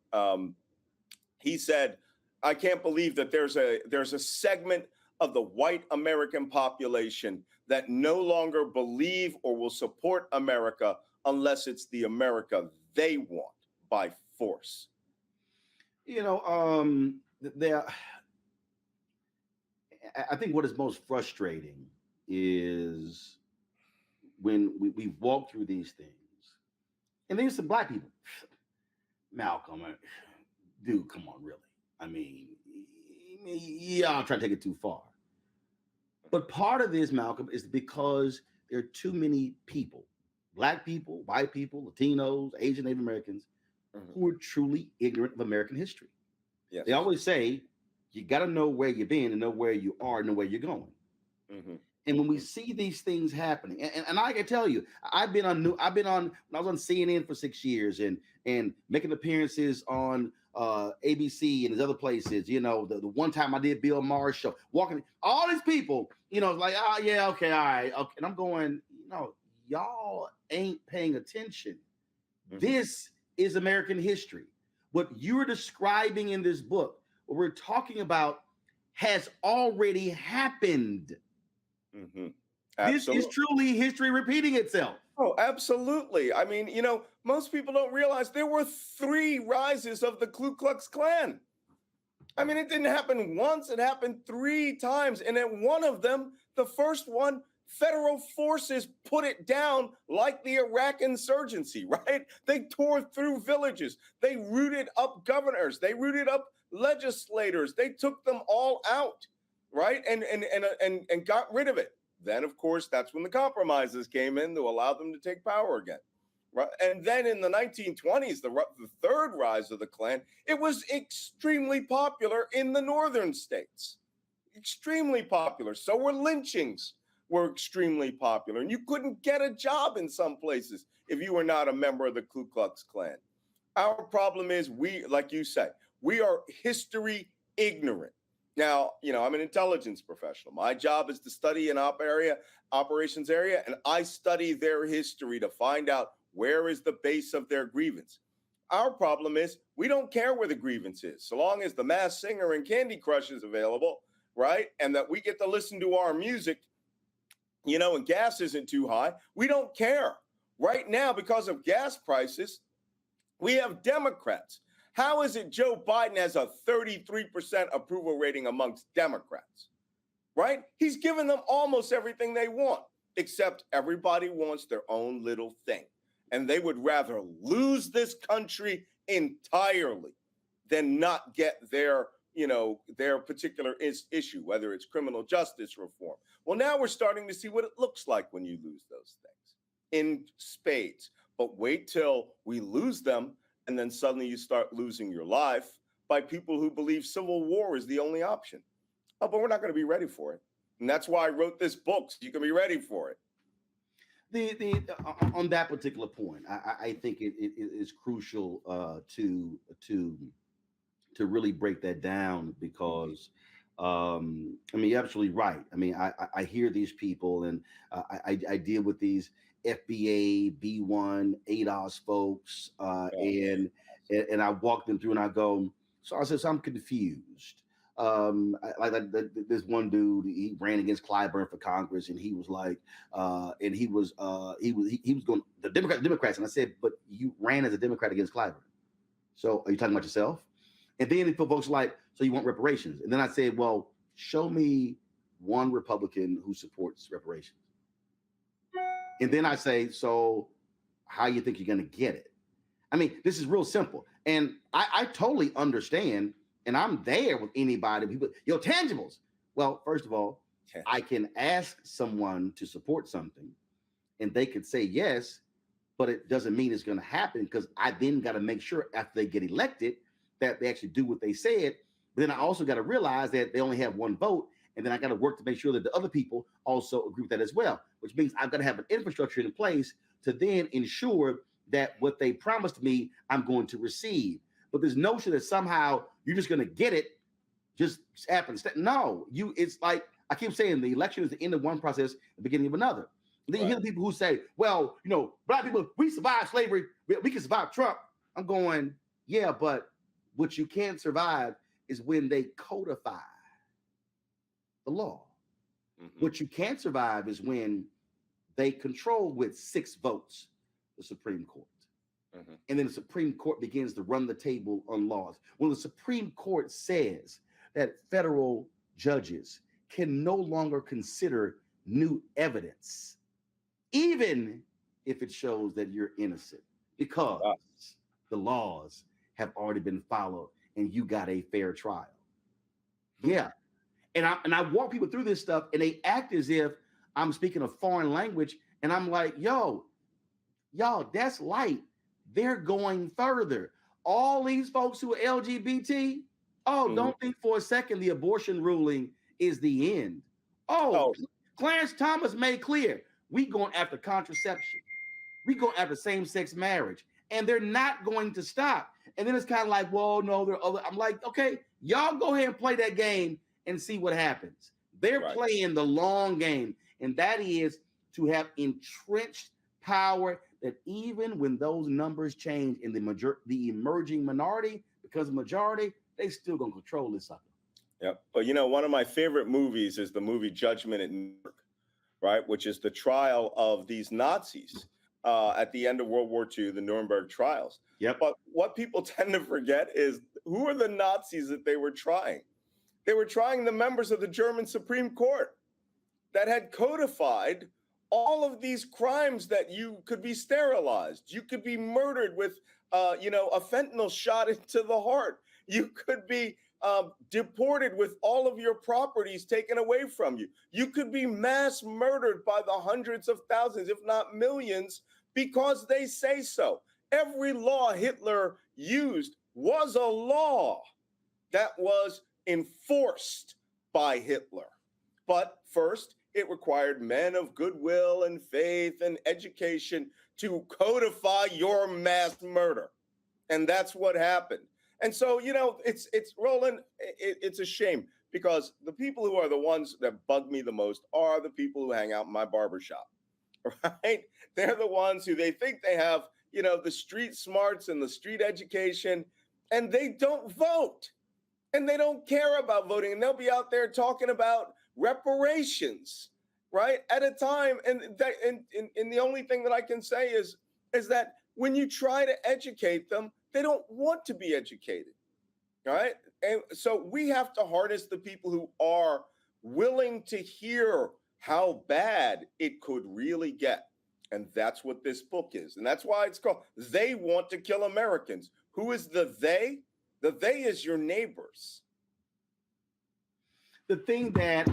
he said, I can't believe that there's a segment of the white American population that no longer believe or will support America unless it's the America they want by force. I think what is most frustrating is when we walk through these things, and there's some black people. Malcolm, dude, come on, really? I mean, y'all try to take it too far. But part of this, Malcolm, is because there are too many people, black people, white people, Latinos, Asian, Native Americans, who are truly ignorant of American history. Yes. They always say, you got to know where you've been and know where you are and know where you're going. And when we see these things happening, and I can tell you, I've been on, when I was on CNN for 6 years and making appearances on ABC and these other places, the one time I did Bill Maher's show, walking, all these people, like, oh yeah, okay, all right. Okay. And I'm going, y'all ain't paying attention. This is American history. What you're describing in this book, what we're talking about, has already happened. This is truly history repeating itself. Oh, absolutely. I mean, most people don't realize there were 3 rises of the Ku Klux Klan. I mean, it didn't happen once, it happened 3 times. And at one of them, the first one, federal forces put it down like the Iraq insurgency, right? They tore through villages. They rooted up governors. They rooted up legislators. They took them all out, right? And got rid of it. Then, of course, that's when the compromises came in to allow them to take power again, right? And then in the 1920s, the 3rd rise of the Klan, it was extremely popular in the northern states. Extremely popular. So were lynchings. Were extremely popular. And you couldn't get a job in some places if you were not a member of the Ku Klux Klan. Our problem is like you say, we are history ignorant. Now, I'm an intelligence professional. My job is to study an operations area, and I study their history to find out where is the base of their grievance. Our problem is we don't care where the grievance is. So long as the Masked Singer and Candy Crush is available, right? And that we get to listen to our music, and gas isn't too high, we don't care. Right now, because of gas prices, we have Democrats. How is it Joe Biden has a 33% approval rating amongst Democrats, right? He's given them almost everything they want, except everybody wants their own little thing. And they would rather lose this country entirely than not get their, their particular issue, whether it's criminal justice reform. Well, now we're starting to see what it looks like when you lose those things in spades. But wait till we lose them, and then suddenly you start losing your life by people who believe civil war is the only option. Oh, but we're not going to be ready for it. And that's why I wrote this book, so you can be ready for it. On that particular point, I think it is crucial to really break that down, because you're absolutely right. I hear these people, and I deal with these FBA, B1, ADOS folks, and I walk them through, and I go, so I'm confused. This one dude, he ran against Clyburn for Congress, and he was like, he was going the Democrats, and I said, but you ran as a Democrat against Clyburn, so are you talking about yourself? And then folks like, so you want reparations? And then I said, well, show me one Republican who supports reparations. And then I say, so how you think you're going to get it? This is real simple, and I totally understand. And I'm there with anybody, people, tangibles. Well, first of all, I can ask someone to support something, and they could say yes, but it doesn't mean it's going to happen, because I then got to make sure after they get elected that they actually do what they said. But then I also got to realize that they only have one vote, and then I got to work to make sure that the other people also agree with that as well, which means I've got to have an infrastructure in place to then ensure that what they promised me, I'm going to receive. But this notion that somehow you're just going to get it just happens. No, it's like I keep saying, the election is the end of one process, the beginning of another. And then you hear the people who say, well, Black people, we survived slavery, we can survive Trump. I'm going, yeah, but what you can't survive is when they codify the law. Mm-hmm. What you can't survive is when they control with 6 votes the Supreme Court. Mm-hmm. And then the Supreme Court begins to run the table on laws. When the Supreme Court says that federal judges can no longer consider new evidence, even if it shows that you're innocent, because the laws have already been followed and you got a fair trial. Yeah. And I walk people through this stuff, and they act as if I'm speaking a foreign language. And I'm like, y'all, that's light. They're going further. All these folks who are LGBT, don't think for a second the abortion ruling is the end. Clarence Thomas made clear, we going after contraception. We going after same-sex marriage. And they're not going to stop. And then it's kind of like, well, no, there are other. I'm like, okay, y'all go ahead and play that game and see what happens. They're playing the long game, and that is to have entrenched power, that even when those numbers change in the emerging minority becomes a majority, they still gonna control this sucker. Yep. But one of my favorite movies is the movie Judgment at Nuremberg, right? Which is the trial of these Nazis at the end of World War II, the Nuremberg trials. Yep. But what people tend to forget is, who are the Nazis that they were trying? They were trying the members of the German Supreme Court that had codified all of these crimes, that you could be sterilized, you could be murdered with, a fentanyl shot into the heart, you could be deported with all of your properties taken away from you, you could be mass murdered by the hundreds of thousands, if not millions, because they say so. Every law Hitler used was a law that was enforced by Hitler. But first, it required men of goodwill and faith and education to codify your mass murder. And that's what happened. And so, it's Roland, it's a shame, because the people who are the ones that bug me the most are the people who hang out in my barbershop, right? They're the ones who they think they have, the street smarts and the street education, and they don't vote. And they don't care about voting, and they'll be out there talking about reparations, right, at a time. And the only thing that I can say is that when you try to educate them, they don't want to be educated, right? And so we have to harness the people who are willing to hear how bad it could really get. And that's what this book is. And that's why it's called They Want to Kill Americans. Who is the they? The they is your neighbors. the thing that,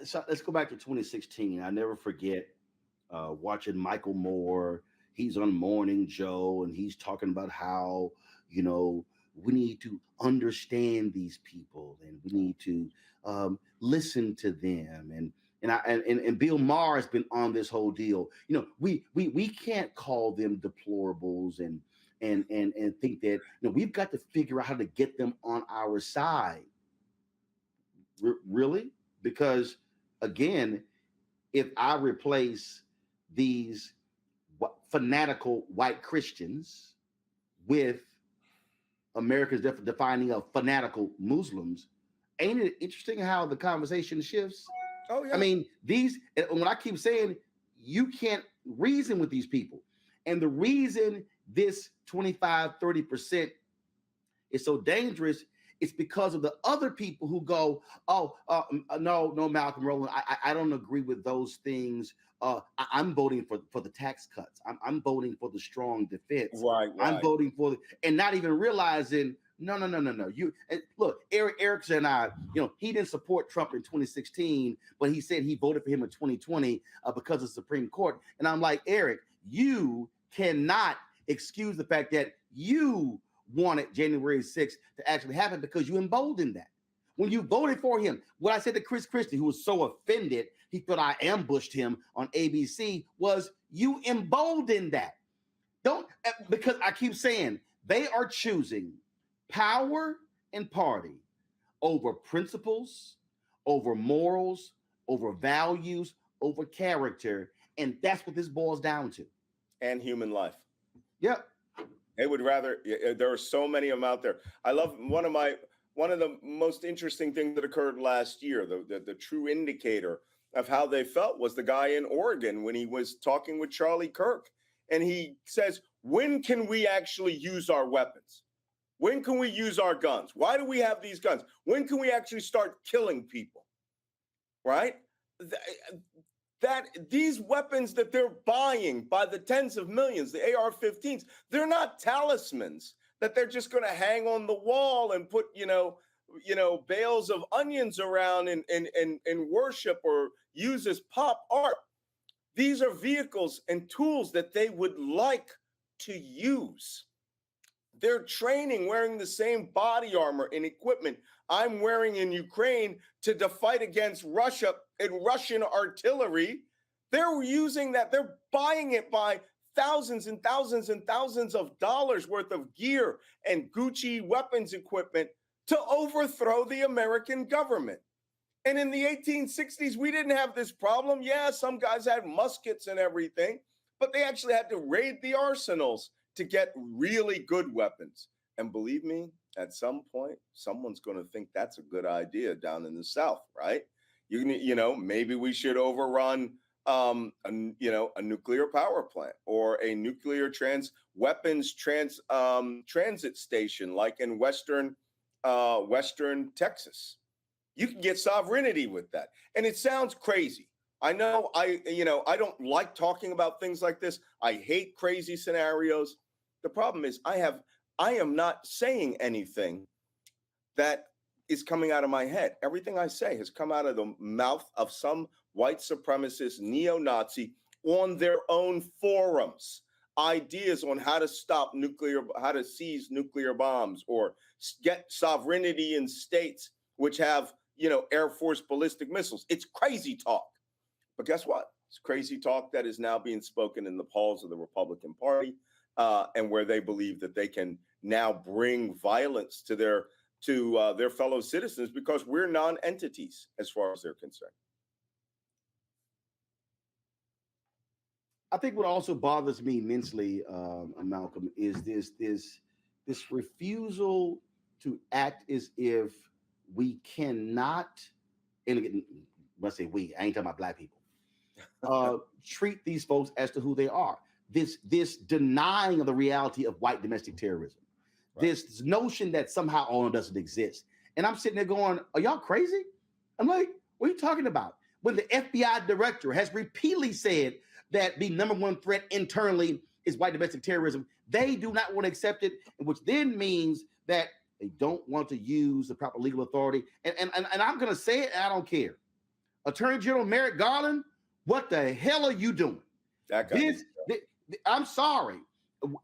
so let's go back to 2016. I never forget watching Michael Moore. He's on Morning Joe, and he's talking about how, you know, we need to understand these people, and we need to listen to them. And Bill Maher has been on this whole deal. You know, we can't call them deplorables and think that, you know, we've got to figure out how to get them on our side. Really? Because again, if I replace these fanatical white Christians with America's defining of fanatical Muslims, ain't it interesting how the conversation shifts? Oh, yeah. I mean, when I keep saying you can't reason with these people, and the reason this 25-30% is so dangerous, it's because of the other people who go, no, Malcolm Rowland, I don't agree with those things. I'm voting for the tax cuts. I'm voting for the strong defense. Right. I'm voting for and not even realizing, no. You look, Erickson and I, you know, he didn't support Trump in 2016, but he said he voted for him in 2020 because of the Supreme Court. And I'm like, Eric, you cannot excuse the fact that you wanted January 6th to actually happen because you emboldened that. When you voted for him, what I said to Chris Christie, who was so offended, he thought I ambushed him on ABC, was you emboldened that. Because I keep saying they are choosing power and party over principles, over morals, over values, over character. And that's what this boils down to. And human life. Yep. They would rather, there are so many of them out there. I love one of the most interesting things that occurred last year, the true indicator of how they felt was the guy in Oregon when he was talking with Charlie Kirk. And he says, when can we actually use our weapons? When can we use our guns? Why do we have these guns? When can we actually start killing people? Right? That these weapons that they're buying by the tens of millions, the AR-15s, they're not talismans that they're just going to hang on the wall and put, bales of onions around and worship or use as pop art. These are vehicles and tools that they would like to use. They're training, wearing the same body armor and equipment I'm wearing in Ukraine to fight against Russia and Russian artillery. They're using that. They're buying it by thousands and thousands and thousands of dollars worth of gear and Gucci weapons equipment to overthrow the American government. And in the 1860s, we didn't have this problem. Yeah, some guys had muskets and everything, but they actually had to raid the arsenals to get really good weapons. And believe me, at some point, someone's going to think that's a good idea down in the South, right? Maybe we should overrun a nuclear power plant or a nuclear weapons transit station like in Western Texas. You can get sovereignty with that. And it sounds crazy. I know I don't like talking about things like this. I hate crazy scenarios. The problem is I am not saying anything that is coming out of my head. Everything I say has come out of the mouth of some white supremacist neo-Nazi on their own forums. Ideas on how to stop how to seize nuclear bombs or get sovereignty in states which have, Air Force ballistic missiles. It's crazy talk. But guess what? It's crazy talk that is now being spoken in the halls of the Republican Party, and where they believe that they can now bring violence to their fellow citizens because we're non-entities as far as they're concerned. I think what also bothers me immensely, Malcolm, is this refusal to act as if we cannot, and again, when I say we, I ain't talking about Black people, treat these folks as to who they are. This denying of the reality of white domestic terrorism, right. This notion that somehow all doesn't exist. And I'm sitting there going, are y'all crazy? I'm like, what are you talking about? When the FBI director has repeatedly said that the number one threat internally is white domestic terrorism, they do not want to accept it, which then means that They don't want to use the proper legal authority. And I'm going to say it, and I don't care. Attorney General Merrick Garland, what the hell are you doing? I'm sorry.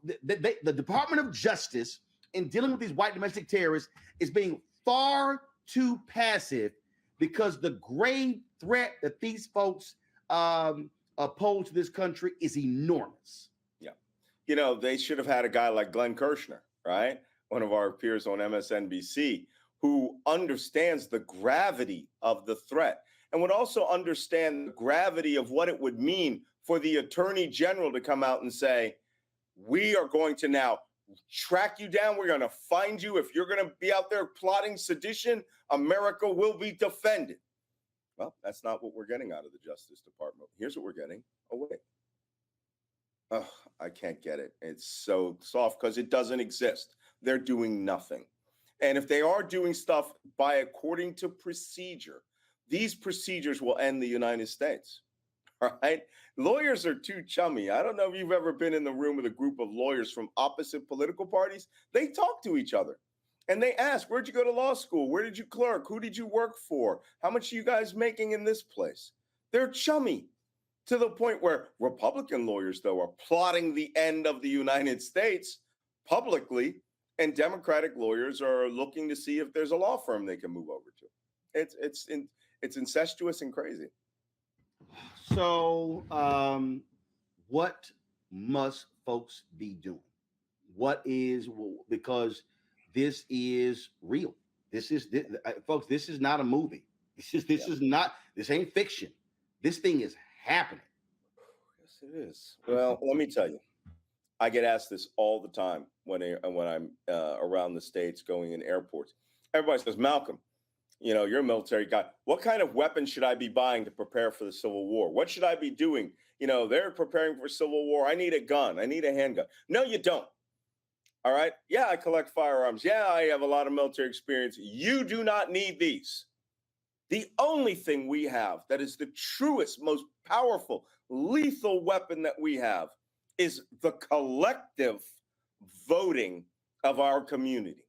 The Department of Justice in dealing with these white domestic terrorists is being far too passive because the grave threat that these folks pose to this country is enormous. Yeah. You know, they should have had a guy like Glenn Kirshner, right? One of our peers on MSNBC, who understands the gravity of the threat and would also understand the gravity of what it would mean for the Attorney General to come out and say, we are going to now track you down. We're going to find you. If you're going to be out there plotting sedition, America will be defended. Well, that's not what we're getting out of the Justice Department. Here's what we're getting. Oh, wait. Oh, I can't get it. It's so soft because it doesn't exist. They're doing nothing. And if they are doing stuff by according to procedure, these procedures will end the United States. All right. Lawyers are too chummy. I don't know if you've ever been in the room with a group of lawyers from opposite political parties. They talk to each other and they ask, where'd you go to law school? Where did you clerk? Who did you work for? How much are you guys making in this place? They're chummy to the point where Republican lawyers, though, are plotting the end of the United States publicly, and Democratic lawyers are looking to see if there's a law firm they can move over to. It's incestuous and crazy. So, what must folks be doing? Because this is real. Folks, this is not a movie. This ain't fiction. This thing is happening. Yes, it is. Well, let me tell you, I get asked this all the time when I'm around the States, going in airports. Everybody says, Malcolm, you know, you're a military guy. What kind of weapon should I be buying to prepare for the Civil War? What should I be doing? You know, they're preparing for Civil War. I need a gun. I need a handgun. No, you don't. All right. Yeah, I collect firearms. Yeah, I have a lot of military experience. You do not need these. The only thing we have that is the truest, most powerful, lethal weapon that we have is the collective voting of our community,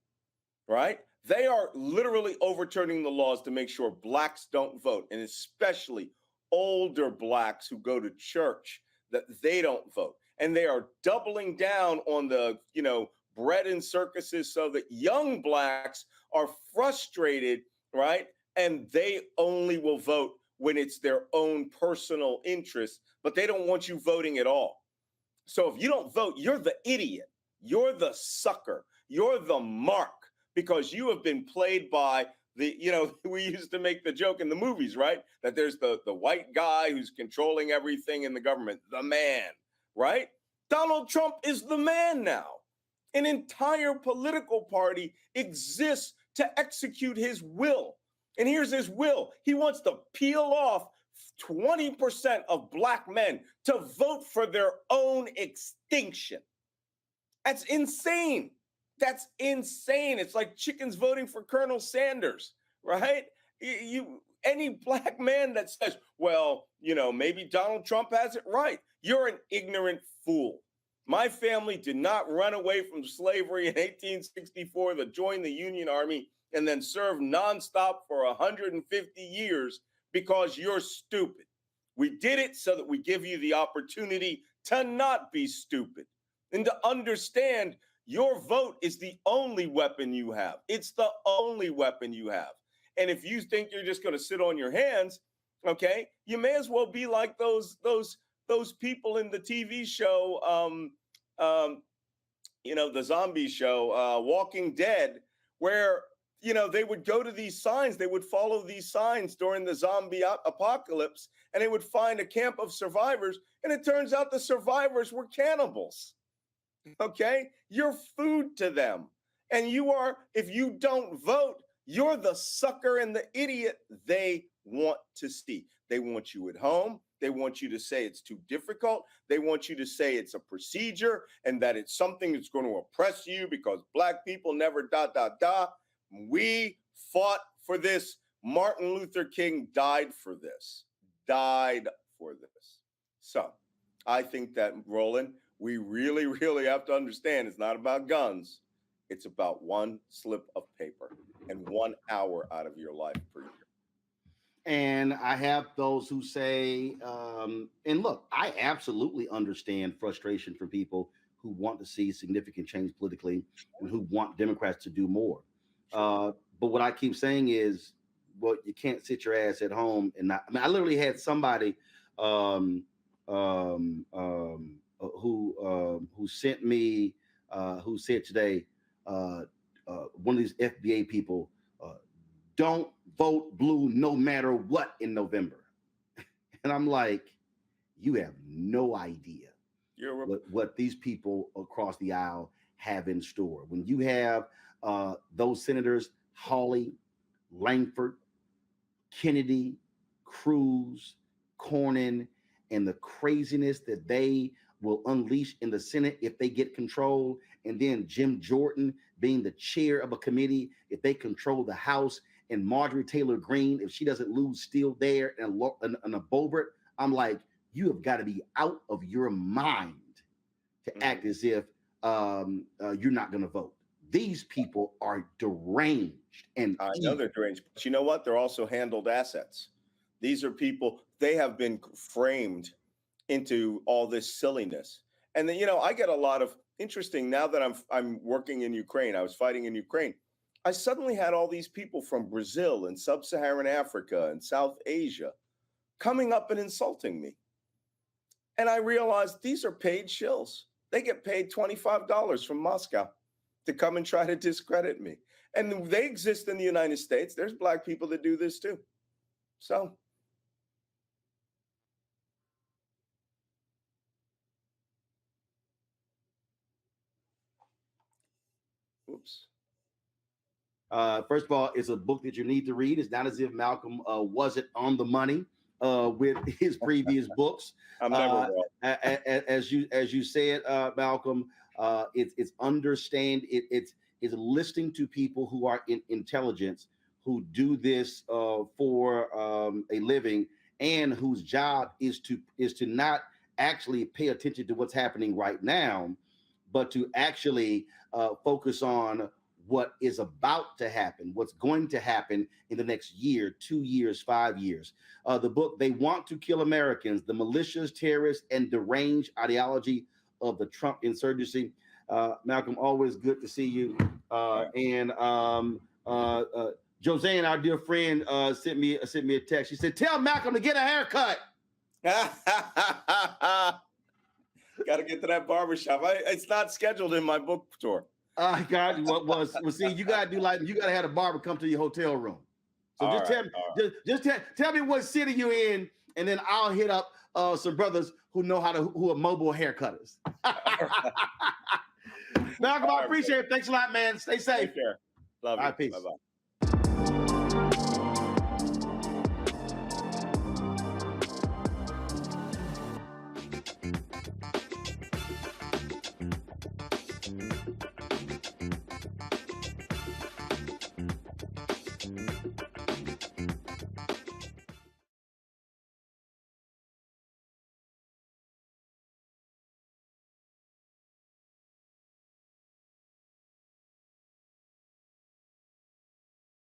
right? They are literally overturning the laws to make sure blacks don't vote, and especially older blacks who go to church, that they don't vote. And they are doubling down on the, you know, bread and circuses so that young blacks are frustrated, right? And they only will vote when it's their own personal interest, but they don't want you voting at all. So if you don't vote, you're the idiot. You're the sucker. You're the mark, because you have been played by the, you know, we used to make the joke in the movies, right? That there's the white guy who's controlling everything in the government, the man, right? Donald Trump is the man now. An entire political party exists to execute his will. And here's his will. He wants to peel off 20% of black men to vote for their own extinction. That's insane. That's insane. It's like chickens voting for Colonel Sanders, right? Any black man that says, well, you know, maybe Donald Trump has it right, you're an ignorant fool. My family did not run away from slavery in 1864 to join the Union Army and then serve nonstop for 150 years because you're stupid. We did it so that we give you the opportunity to not be stupid and to understand your vote is the only weapon you have. It's the only weapon you have. And if you think you're just going to sit on your hands, okay, you may as well be like those people in the TV show, you know, the zombie show, Walking Dead, where, you know, they would go to these signs, they would follow these signs during the zombie apocalypse, and they would find a camp of survivors, and it turns out the survivors were cannibals. Okay? You're food to them. And you are, if you don't vote, you're the sucker and the idiot they want to see. They want you at home. They want you to say it's too difficult. They want you to say it's a procedure and that it's something that's going to oppress you because black people never ... We fought for this. Martin Luther King died for this. So I think that, Roland, we really, really have to understand it's not about guns. It's about one slip of paper and 1 hour out of your life per year. And I have those who say, and look, I absolutely understand frustration for people who want to see significant change politically and who want Democrats to do more. But what I keep saying is, well, you can't sit your ass at home and not. I mean, I literally had somebody who sent me, who said today, one of these FBA people, don't vote blue no matter what in November. And I'm like, you have no idea what these people across the aisle have in store. When you have those senators, Hawley, Langford, Kennedy, Cruz, Cornyn, and the craziness that they will unleash in the Senate if they get control, and then Jim Jordan being the chair of a committee if they control the House, and Marjorie Taylor Greene, if she doesn't lose still there, and a Boebert, I'm like, you have got to be out of your mind to act as if you're not going to vote. These people are deranged. And I know they're deranged, but you know what? They're also handled assets. These are people, they have been framed into all this silliness. And then, I get a lot of interesting, now that I'm working in Ukraine, I was fighting in Ukraine. I suddenly had all these people from Brazil and sub-Saharan Africa and South Asia coming up and insulting me. And I realized these are paid shills. They get paid $25 from Moscow to come and try to discredit me. And they exist in the United States. There's Black people that do this too. So. Oops. First of all, it's a book that you need to read. It's not as if Malcolm wasn't on the money with his previous books. I'm never wrong. As you said, Malcolm, it's understand it's listening to people who are in intelligence, who do this for a living, and whose job is to not actually pay attention to what's happening right now, but to actually focus on what is about to happen, what's going to happen in the next year, 2 years, 5 years. The book, They Want to Kill Americans, the Malicious, Terrorist, and Deranged Ideology of the Trump Insurgency. Malcolm, always good to see you. And Josanne, our dear friend, sent me a text. She said, tell Malcolm to get a haircut. Got to get to that barbershop. It's not scheduled in my book tour. God, see, you gotta have a barber come to your hotel room. So tell me what city you're in, and then I'll hit up some brothers who are mobile haircutters. Malcolm, I appreciate it. Thanks a lot, man. Stay safe. Take care. Love you. All right, peace. Bye-bye.